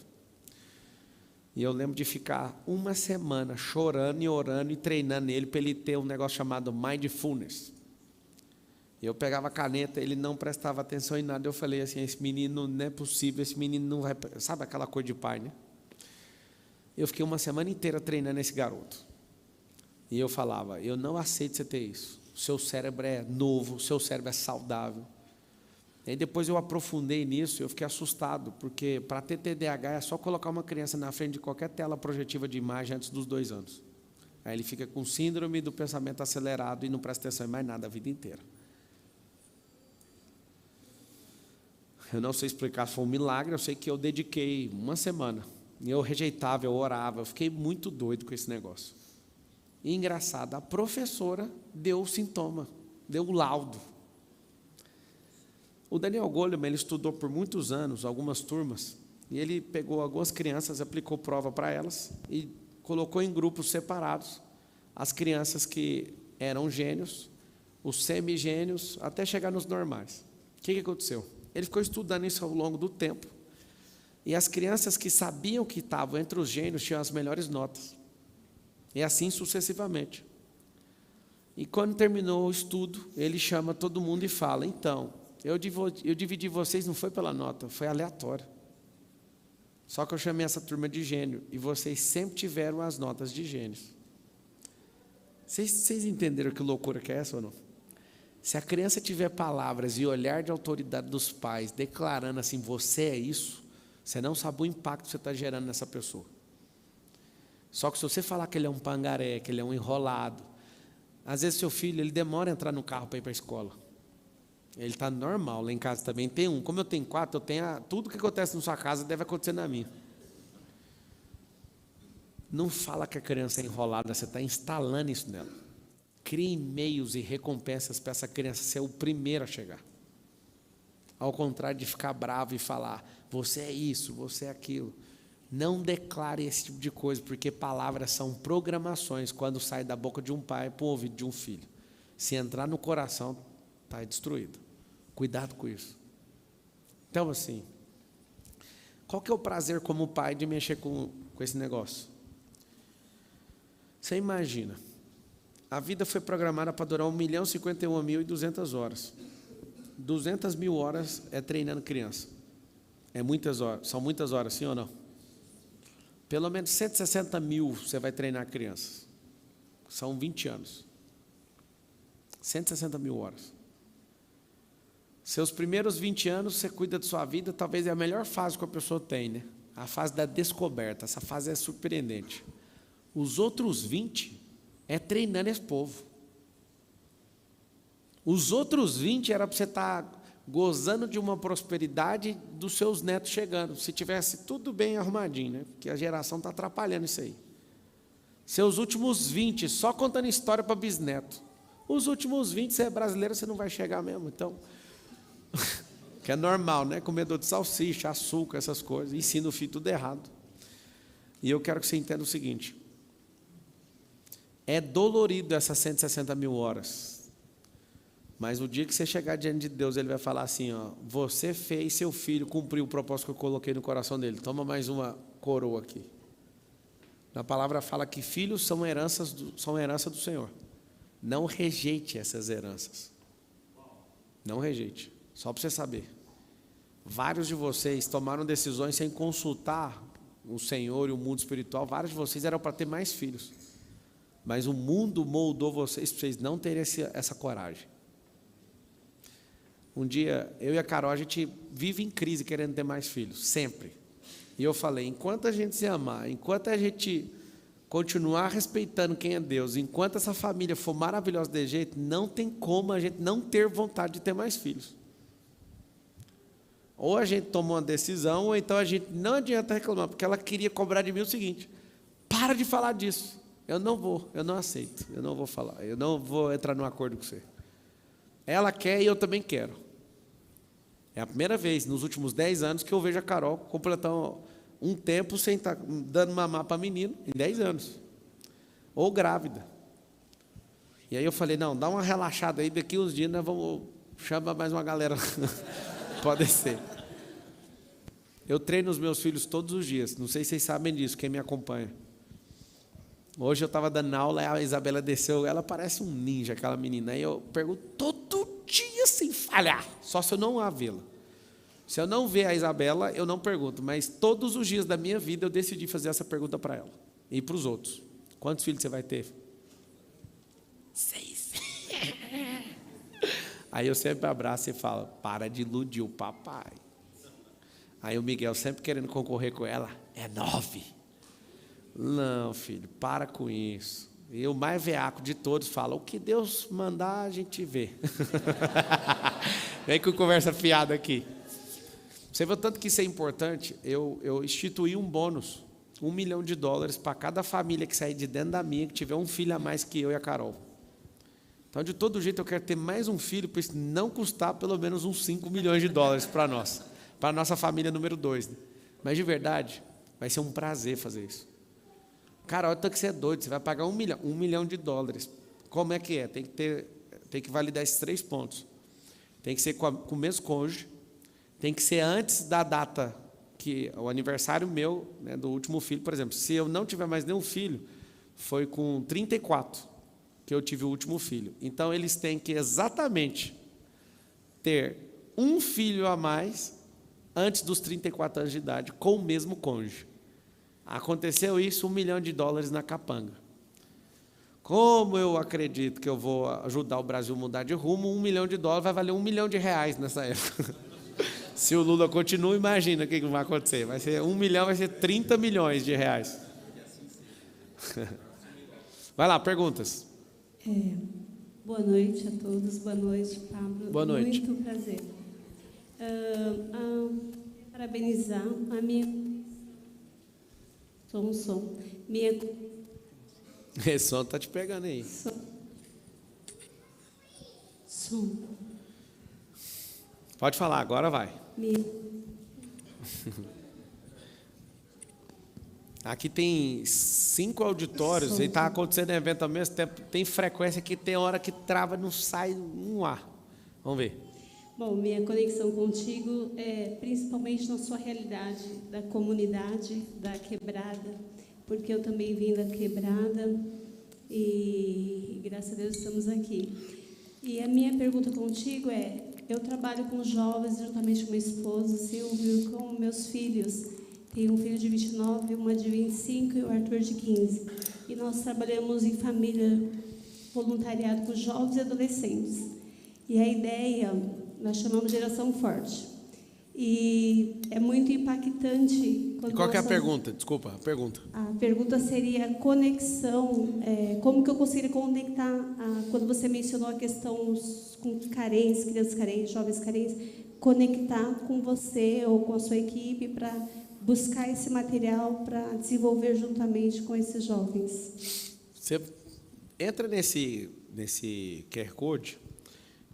E eu lembro de ficar uma semana chorando e orando e treinando ele para ele ter um negócio chamado mindfulness. Eu pegava a caneta, ele não prestava atenção em nada. Eu falei assim, esse menino não é possível, esse menino não vai... Sabe aquela coisa de pai, né? Eu fiquei uma semana inteira treinando esse garoto. E eu falava, eu não aceito você ter isso. O seu cérebro é novo, o seu cérebro é saudável. E aí depois eu aprofundei nisso, eu fiquei assustado, porque para ter TDAH é só colocar uma criança na frente de qualquer tela projetiva de imagem antes dos 2 anos. Aí ele fica com síndrome do pensamento acelerado e não presta atenção em mais nada a vida inteira. Eu não sei explicar se foi um milagre, eu sei que eu dediquei uma semana. E eu rejeitava, eu orava, eu fiquei muito doido com esse negócio. E engraçado, a professora deu o sintoma, deu o laudo. O Daniel Goleman, ele estudou por muitos anos, algumas turmas, e ele pegou algumas crianças, aplicou prova para elas e colocou em grupos separados as crianças que eram gênios, os semigênios, até chegar nos normais. O que aconteceu? Ele ficou estudando isso ao longo do tempo, e as crianças que sabiam que estavam entre os gênios tinham as melhores notas, e assim sucessivamente. E quando terminou o estudo, ele chama todo mundo e fala, então, eu dividi vocês, não foi pela nota, foi aleatório. Só que eu chamei essa turma de gênio, e vocês sempre tiveram as notas de gênios. Vocês entenderam que loucura que é essa ou não? Se a criança tiver palavras e olhar de autoridade dos pais, declarando assim, você é isso, você não sabe o impacto que você está gerando nessa pessoa. Só que se você falar que ele é um pangaré, que ele é um enrolado, às vezes seu filho, ele demora a entrar no carro para ir para a escola. Ele está normal, lá em casa também tem um. Como eu tenho 4, eu tenho tudo que acontece na sua casa deve acontecer na minha. Não fala que a criança é enrolada, você está instalando isso nela. Crie e-mails e recompensas para essa criança ser o primeiro a chegar. Ao contrário de ficar bravo e falar, você é isso, você é aquilo. Não declare esse tipo de coisa, porque palavras são programações quando sai da boca de um pai para o ouvido de um filho. Se entrar no coração, está destruído. Cuidado com isso. Então, assim, qual que é o prazer como pai de mexer com esse negócio? Você imagina, a vida foi programada para durar 1.051.200 horas. 200.000 horas é treinando criança. É muitas horas, são muitas horas, sim ou não? Pelo menos 160.000 você vai treinar crianças. São 20 anos. 160 mil horas. Seus primeiros 20 anos, você cuida de sua vida, talvez é a melhor fase que a pessoa tem, né? A fase da descoberta. Essa fase é surpreendente. Os outros 20 é treinando esse povo. Os outros 20 era para você estar gozando de uma prosperidade dos seus netos chegando. Se tivesse tudo bem arrumadinho, né? Porque a geração está atrapalhando isso aí. Seus últimos 20, só contando história para bisneto. Os últimos 20, você é brasileiro, você não vai chegar mesmo. Então, que é normal, né? Comedor de salsicha, açúcar, essas coisas. Ensina o filho tudo errado. E eu quero que você entenda o seguinte. É dolorido essas 160 mil horas. Mas o dia que você chegar diante de Deus, Ele vai falar assim, ó, você fez seu filho cumprir o propósito que eu coloquei no coração dele. Toma mais uma coroa aqui. A palavra fala que filhos são herança do Senhor. Não rejeite essas heranças. Não rejeite. Só para você saber. Vários de vocês tomaram decisões sem consultar o Senhor e o mundo espiritual. Vários de vocês eram para ter mais filhos. Mas o mundo moldou vocês para vocês não terem essa coragem. Um dia, eu e a Carol, a gente vive em crise querendo ter mais filhos, sempre. E eu falei, enquanto a gente se amar, enquanto a gente continuar respeitando quem é Deus, enquanto essa família for maravilhosa desse jeito, não tem como a gente não ter vontade de ter mais filhos. Ou a gente toma uma decisão, ou então a gente não adianta reclamar, porque ela queria cobrar de mim o seguinte, para de falar disso. Eu não aceito, eu não vou falar, eu não vou entrar num acordo com você. Ela quer e eu também quero. É a primeira vez nos últimos 10 anos que eu vejo a Carol completando um tempo sem estar dando mamar para menino, em 10 anos. Ou grávida. E aí eu falei, não, dá uma relaxada aí, daqui uns dias nós vamos chamar mais uma galera. Pode ser. Eu treino os meus filhos todos os dias, não sei se vocês sabem disso, quem me acompanha. Hoje eu estava dando aula, a Isabela desceu, ela parece um ninja, aquela menina. Aí eu pergunto todo dia sem falhar, só se eu não a vê-la. Se eu não ver a Isabela, eu não pergunto, mas todos os dias da minha vida eu decidi fazer essa pergunta para ela e para os outros. Quantos filhos você vai ter? 6. Aí eu sempre abraço e falo, para de iludir o papai. Aí o Miguel sempre querendo concorrer com ela, é 9. Não, filho, para com isso. E o mais veaco de todos fala, o que Deus mandar a gente vê. Vem com conversa fiada aqui. Você vê o tanto que isso é importante, eu instituí um bônus, $1 milhão para cada família que sair de dentro da minha, que tiver um filho a mais que eu e a Carol. Então, de todo jeito, eu quero ter mais um filho, para isso não custar pelo menos uns $5 milhões para nós, para a nossa família número 2. Né? Mas, de verdade, vai ser um prazer fazer isso. Carol, tanto que você é doido, você vai pagar $1 milhão. $1 milhão. Como é que é? Tem que validar esses 3 pontos. Tem que ser com o mesmo cônjuge, tem que ser antes da data, que o aniversário meu, né, do último filho, por exemplo. Se eu não tiver mais nenhum filho, foi com 34 que eu tive o último filho. Então, eles têm que exatamente ter um filho a mais antes dos 34 anos de idade, com o mesmo cônjuge. Aconteceu isso, $1 milhão na capanga. Como eu acredito que eu vou ajudar o Brasil a mudar de rumo, $1 milhão vai valer $1 milhão nessa época. Se o Lula continua, imagina o que vai acontecer. Vai ser $1 milhão, vai ser R$30 milhões. Vai lá, perguntas. Boa noite a todos, boa noite, Pablo. Boa noite. Muito prazer. Parabenizar a minha... Som. Esse som está te pegando aí. Som. Pode falar, agora vai. Aqui tem 5 auditórios, e está acontecendo evento ao mesmo tempo. Tem frequência que tem hora que trava, não sai um ar. Vamos ver. Bom, minha conexão contigo é principalmente na sua realidade da comunidade, da quebrada, porque eu também vim da quebrada e graças a Deus estamos aqui. E a minha pergunta contigo é, eu trabalho com jovens juntamente com meu esposo, Silvio, com meus filhos. Tenho um filho de 29, uma de 25 e o Arthur de 15. e nós trabalhamos em família, voluntariado com jovens e adolescentes. E a ideia, nós chamamos de Geração Forte. E é muito impactante. E qual que é a pergunta? Desculpa, a pergunta. A pergunta seria conexão, como que eu conseguiria conectar, quando você mencionou a questão com carentes, crianças carentes, jovens carentes, conectar com você ou com a sua equipe para buscar esse material para desenvolver juntamente com esses jovens. Você entra nesse QR Code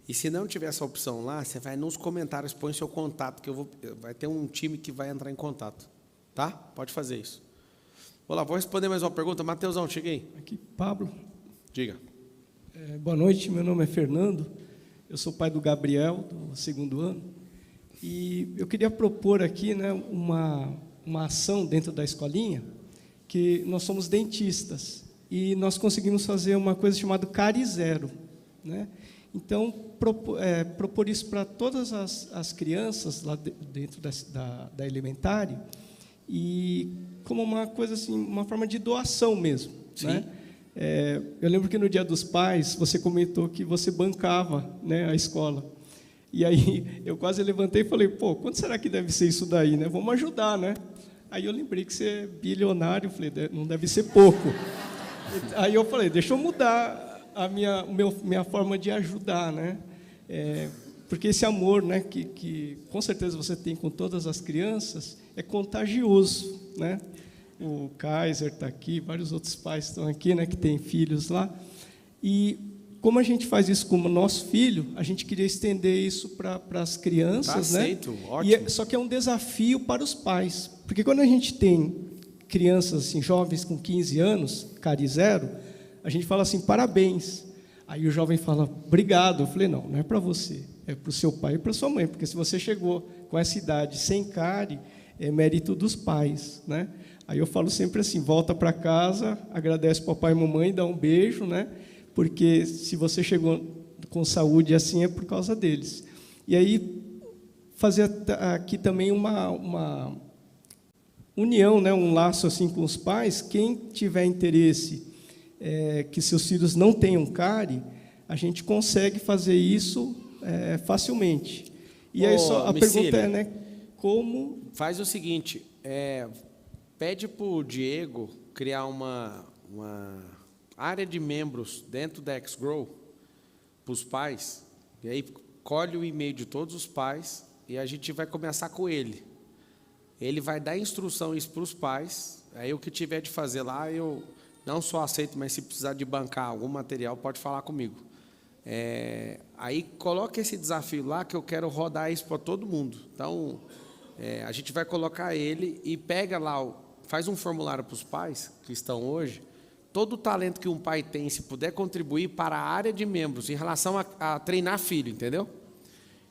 e se não tiver essa opção lá, você vai nos comentários, põe seu contato, que vai ter um time que vai entrar em contato. Tá? Pode fazer isso. Olá, vou responder mais uma pergunta. Mateusão, chega aí. Aqui, Pablo. Diga. Boa noite, meu nome é Fernando. Eu sou pai do Gabriel, do 2º ano. E eu queria propor aqui, né, uma ação dentro da escolinha, que nós somos dentistas. E nós conseguimos fazer uma coisa chamada CARI Zero, né? Então, propor isso para todas as crianças lá dentro da elementária, e como uma coisa assim, uma forma de doação mesmo. Sim. Né? Eu lembro que no Dia dos Pais, você comentou que você bancava, né, a escola. E aí eu quase levantei e falei, pô, quanto será que deve ser isso daí, né? Vamos ajudar, né? Aí eu lembrei que você é bilionário, falei, não deve ser pouco. Aí eu falei, deixa eu mudar a minha forma de ajudar, né? Porque esse amor, né, que com certeza você tem com todas as crianças, é contagioso, né? O Kaiser está aqui, vários outros pais estão aqui, né, que têm filhos lá. E como a gente faz isso com o nosso filho, a gente queria estender isso para as crianças, tá, né? aceito, ótimo. Só que é um desafio para os pais, porque quando a gente tem crianças, assim, jovens com 15 anos, CARI Zero, a gente fala assim, parabéns. Aí o jovem fala, obrigado. Eu falei, não é para você, é para o seu pai e para a sua mãe, porque se você chegou com essa idade sem CARI, é mérito dos pais, né? Aí eu falo sempre assim, volta para casa, agradece ao papai e mamãe, dá um beijo, né? Porque se você chegou com saúde assim, é por causa deles. E aí, fazer aqui também uma união, né? Um laço assim com os pais. Quem tiver interesse que seus filhos não tenham CARI, a gente consegue fazer isso facilmente. E aí só a pergunta é, né? Como... Faz o seguinte, pede para o Diego criar uma área de membros dentro da XGrow para os pais, e aí colhe o e-mail de todos os pais e a gente vai começar com ele. Ele vai dar instrução isso para os pais, aí o que tiver de fazer lá, eu não só aceito, mas se precisar de bancar algum material, pode falar comigo. Aí coloca esse desafio lá, que eu quero rodar isso para todo mundo. Então, a gente vai colocar ele e pega lá, faz um formulário para os pais que estão hoje, todo o talento que um pai tem, se puder contribuir para a área de membros em relação a treinar filho, entendeu?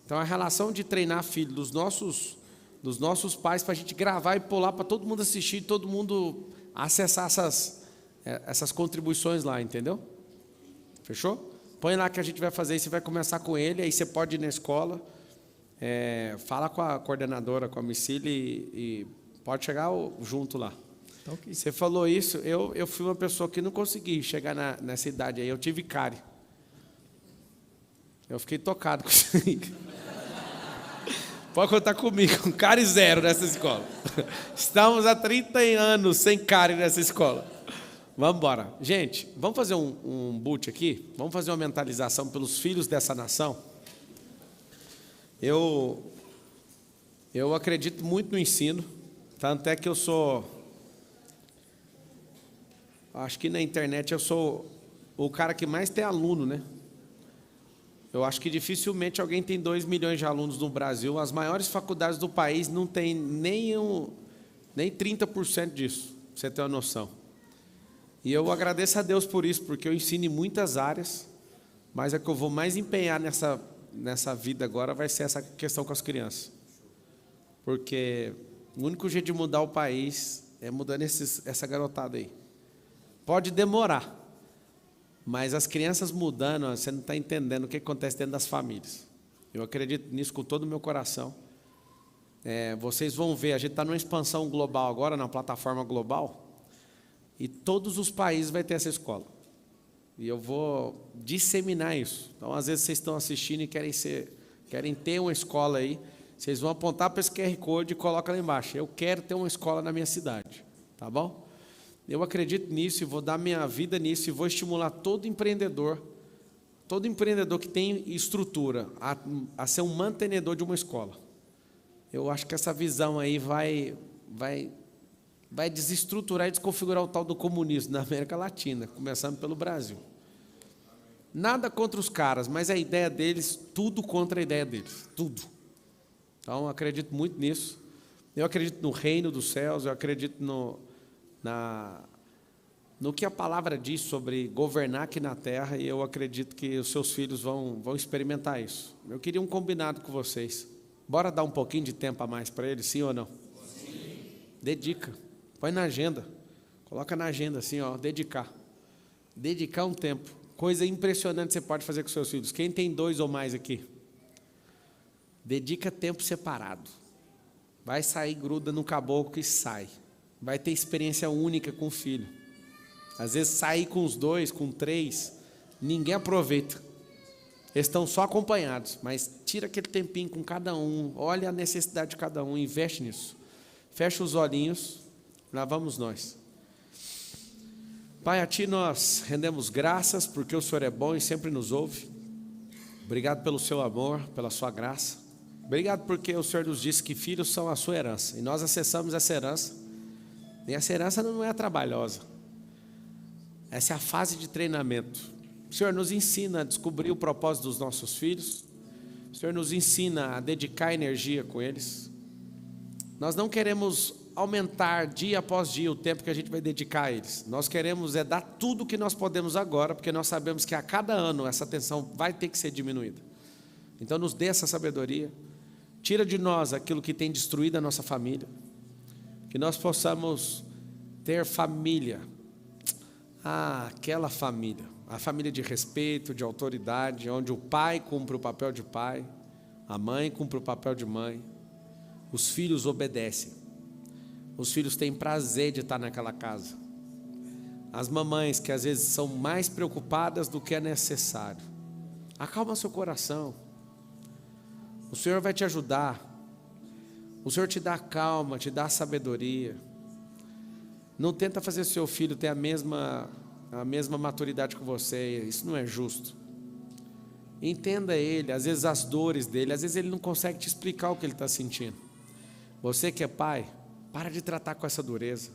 Então, a relação de treinar filho dos nossos pais, para a gente gravar e pular para todo mundo assistir, todo mundo acessar essas contribuições lá, entendeu? Fechou? Põe lá que a gente vai fazer isso, você vai começar com ele, aí você pode ir na escola, fala com a coordenadora, com a Micília e pode chegar junto lá. Tá, okay. Você falou isso, eu fui uma pessoa que não consegui chegar nessa idade aí, eu tive CARI. Eu fiquei tocado com isso aí. Pode contar comigo, com CARI zero nessa escola. Estamos há 30 anos sem CARI nessa escola. Vamos embora. Gente, vamos fazer um boot aqui? Vamos fazer uma mentalização pelos filhos dessa nação? Eu acredito muito no ensino, tanto é que eu sou... Acho que na internet eu sou o cara que mais tem aluno, né? Eu acho que dificilmente alguém tem 2 milhões de alunos no Brasil. As maiores faculdades do país não tem nem 30% disso, pra você ter uma noção. E eu agradeço a Deus por isso, porque eu ensino em muitas áreas, mas a que eu vou mais empenhar nessa vida agora vai ser essa questão com as crianças. Porque o único jeito de mudar o país é mudando essa garotada aí. Pode demorar, mas as crianças mudando, você não está entendendo o que acontece dentro das famílias. Eu acredito nisso com todo o meu coração. Vocês vão ver, a gente está numa expansão global agora, na plataforma global. E todos os países vai ter essa escola. E eu vou disseminar isso. Então, às vezes, vocês estão assistindo e querem ter uma escola aí. Vocês vão apontar para esse QR Code e colocam lá embaixo. Eu quero ter uma escola na minha cidade. Tá bom? Eu acredito nisso e vou dar minha vida nisso e vou estimular todo empreendedor que tem estrutura a ser um mantenedor de uma escola. Eu acho que essa visão aí vai desestruturar e desconfigurar o tal do comunismo na América Latina, começando pelo Brasil. Nada contra os caras, mas a ideia deles, tudo contra a ideia deles, tudo. Então, eu acredito muito nisso. Eu acredito no reino dos céus, eu acredito no que a palavra diz sobre governar aqui na terra, e eu acredito que os seus filhos vão experimentar isso. Eu queria um combinado com vocês. Bora dar um pouquinho de tempo a mais para eles, sim ou não? Sim. Dedica. Põe na agenda. Coloca na agenda assim, ó, dedicar. Dedicar um tempo. Coisa impressionante você pode fazer com seus filhos. Quem tem 2 ou mais aqui? Dedica tempo separado. Vai sair, gruda no caboclo e sai. Vai ter experiência única com o filho. Às vezes sair com os 2, com 3, ninguém aproveita. Eles estão só acompanhados, mas tira aquele tempinho com cada um, olha a necessidade de cada um, investe nisso. Fecha os olhinhos, lá vamos nós. Pai, a Ti nós rendemos graças, porque o Senhor é bom e sempre nos ouve. Obrigado pelo Seu amor, pela Sua graça. Obrigado porque o Senhor nos disse que filhos são a Sua herança, e nós acessamos essa herança. E essa herança não é trabalhosa. Essa é a fase de treinamento. O Senhor nos ensina a descobrir o propósito dos nossos filhos. O Senhor nos ensina a dedicar energia com eles. Nós não queremos aumentar dia após dia o tempo que a gente vai dedicar a eles. Nós queremos dar tudo o que nós podemos agora, porque nós sabemos que a cada ano essa atenção vai ter que ser diminuída. Então nos dê essa sabedoria. Tira de nós aquilo que tem destruído a nossa família. Que nós possamos ter família. Aquela família. A família de respeito, de autoridade, onde o pai cumpre o papel de pai, a mãe cumpre o papel de mãe, os filhos obedecem, os filhos têm prazer de estar naquela casa. As mamães que às vezes são mais preocupadas do que é necessário, acalma seu coração, o Senhor vai te ajudar, o Senhor te dá calma, te dá sabedoria. Não tenta fazer seu filho ter a mesma maturidade que você, isso não é justo. Entenda ele, às vezes as dores dele, às vezes ele não consegue te explicar o que ele está sentindo. Você que é pai, para de tratar com essa dureza,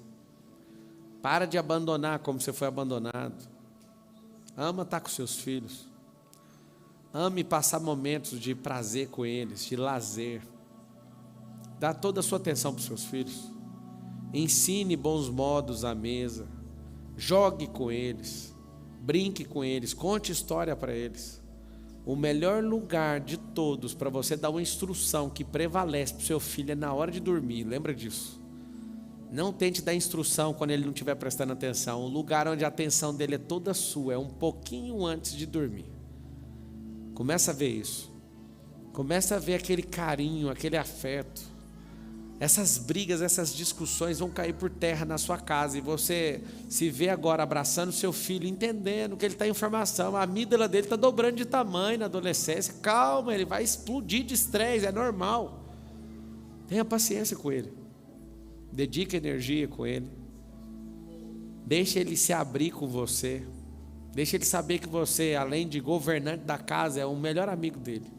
para de abandonar como você foi abandonado. Ama estar com seus filhos, ame passar momentos de prazer com eles, de lazer. Dá toda a sua atenção para os seus filhos, ensine bons modos à mesa, jogue com eles, brinque com eles, conte história para eles. O melhor lugar de todos para você dar uma instrução que prevalece para o seu filho é na hora de dormir, lembra disso. Não tente dar instrução quando ele não estiver prestando atenção. O lugar onde a atenção dele é toda sua é um pouquinho antes de dormir. Começa a ver isso. Começa a ver aquele carinho, aquele afeto. Essas brigas, essas discussões vão cair por terra na sua casa e você se vê agora abraçando seu filho, entendendo que ele está em formação, a amígdala dele está dobrando de tamanho na adolescência. Calma, ele vai explodir de estresse, é normal. Tenha paciência com ele, dedique energia com ele, deixe ele se abrir com você, deixe ele saber que você, além de governante da casa, é o melhor amigo dele.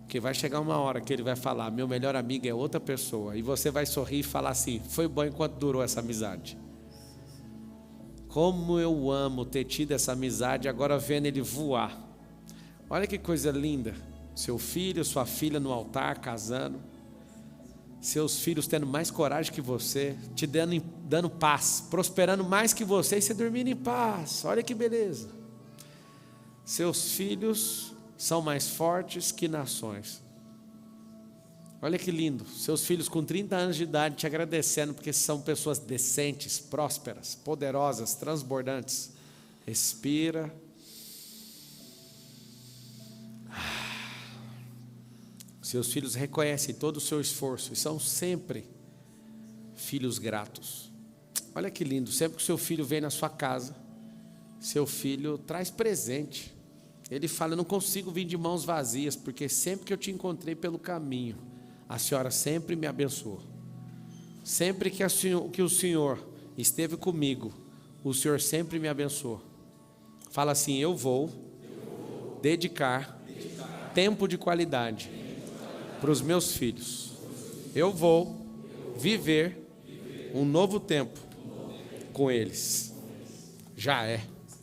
Porque vai chegar uma hora que ele vai falar, meu melhor amigo é outra pessoa, e você vai sorrir e falar assim, foi bom enquanto durou essa amizade. Como eu amo ter tido essa amizade, agora vendo ele voar. Olha que coisa linda, seu filho, sua filha no altar, casando, seus filhos tendo mais coragem que você, te dando paz, prosperando mais que você, e você dormindo em paz. Olha que beleza. Seus filhos são mais fortes que nações. Olha que lindo, seus filhos com 30 anos de idade te agradecendo, porque são pessoas decentes, prósperas, poderosas, transbordantes. Respira. Seus filhos reconhecem todo o seu esforço e são sempre filhos gratos. Olha que lindo, sempre que o seu filho vem na sua casa, seu filho traz presente. Ele fala: eu não consigo vir de mãos vazias, porque sempre que eu te encontrei pelo caminho, a senhora sempre me abençoou. Sempre que o Senhor esteve comigo, o Senhor sempre me abençoou. Fala assim: eu vou dedicar tempo de qualidade para os meus filhos. Eu vou viver um novo tempo com eles. Já é.